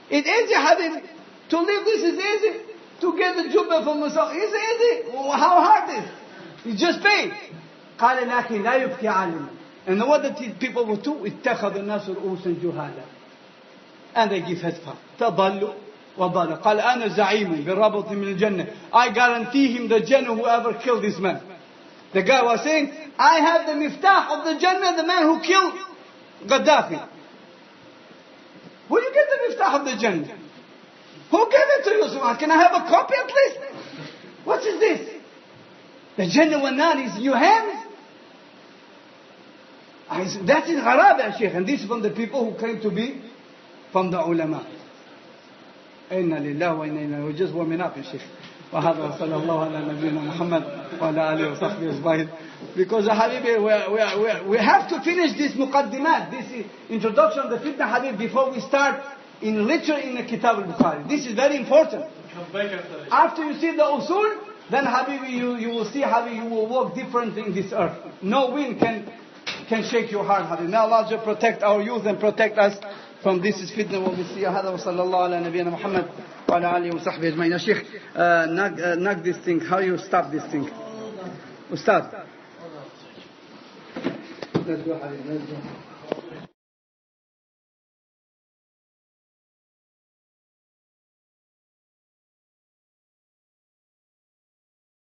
It's easy, Habib. To live this is easy. To get the jubba from Musa is easy. How hard is it? You just pay. قال لكن لا يبكي عالم. And what the people will do? اتخذ الناس رؤوسا جهالا. And they give fatwa. تضلوا وضلوا. قال أنا زعيم بالربط من الجنة. I guarantee him the Jannah whoever killed this man. The guy was saying, I have the miftah of the Jannah, the man who killed Gaddafi. Where do you get the miftah of the Jannah? Who gave it to you, Subhan? Can I have a copy at least? What is this? The Jannah wa Nar is in your hands? That is gharab, ya Shaykh. And this is from the people who claim to be from the ulama. Inna lillahi wa inna ilayhi. We're just warming up, ya Shaykh. وهذا وصلى الله على نبينا محمد وعلى آله وصحبه أجمعين. Because Habibi, we have to finish this muqaddimat, this introduction of the fitna, Habib, before we start in lecture in the Kitab Al-Bukhari. This is very important. After you see the usul, then Habibi, you will see how you will walk differently in this earth. No wind can shake your heart, Habib. May Allah just protect our youth and protect us from this fitna. What we see. هذا وصلى الله على نبينا محمد وعلى آله وصحبه أجمعين. Ya Sheikh, knock this thing. How you stop this thing? Ustad. Let's go, Habib. Let's go.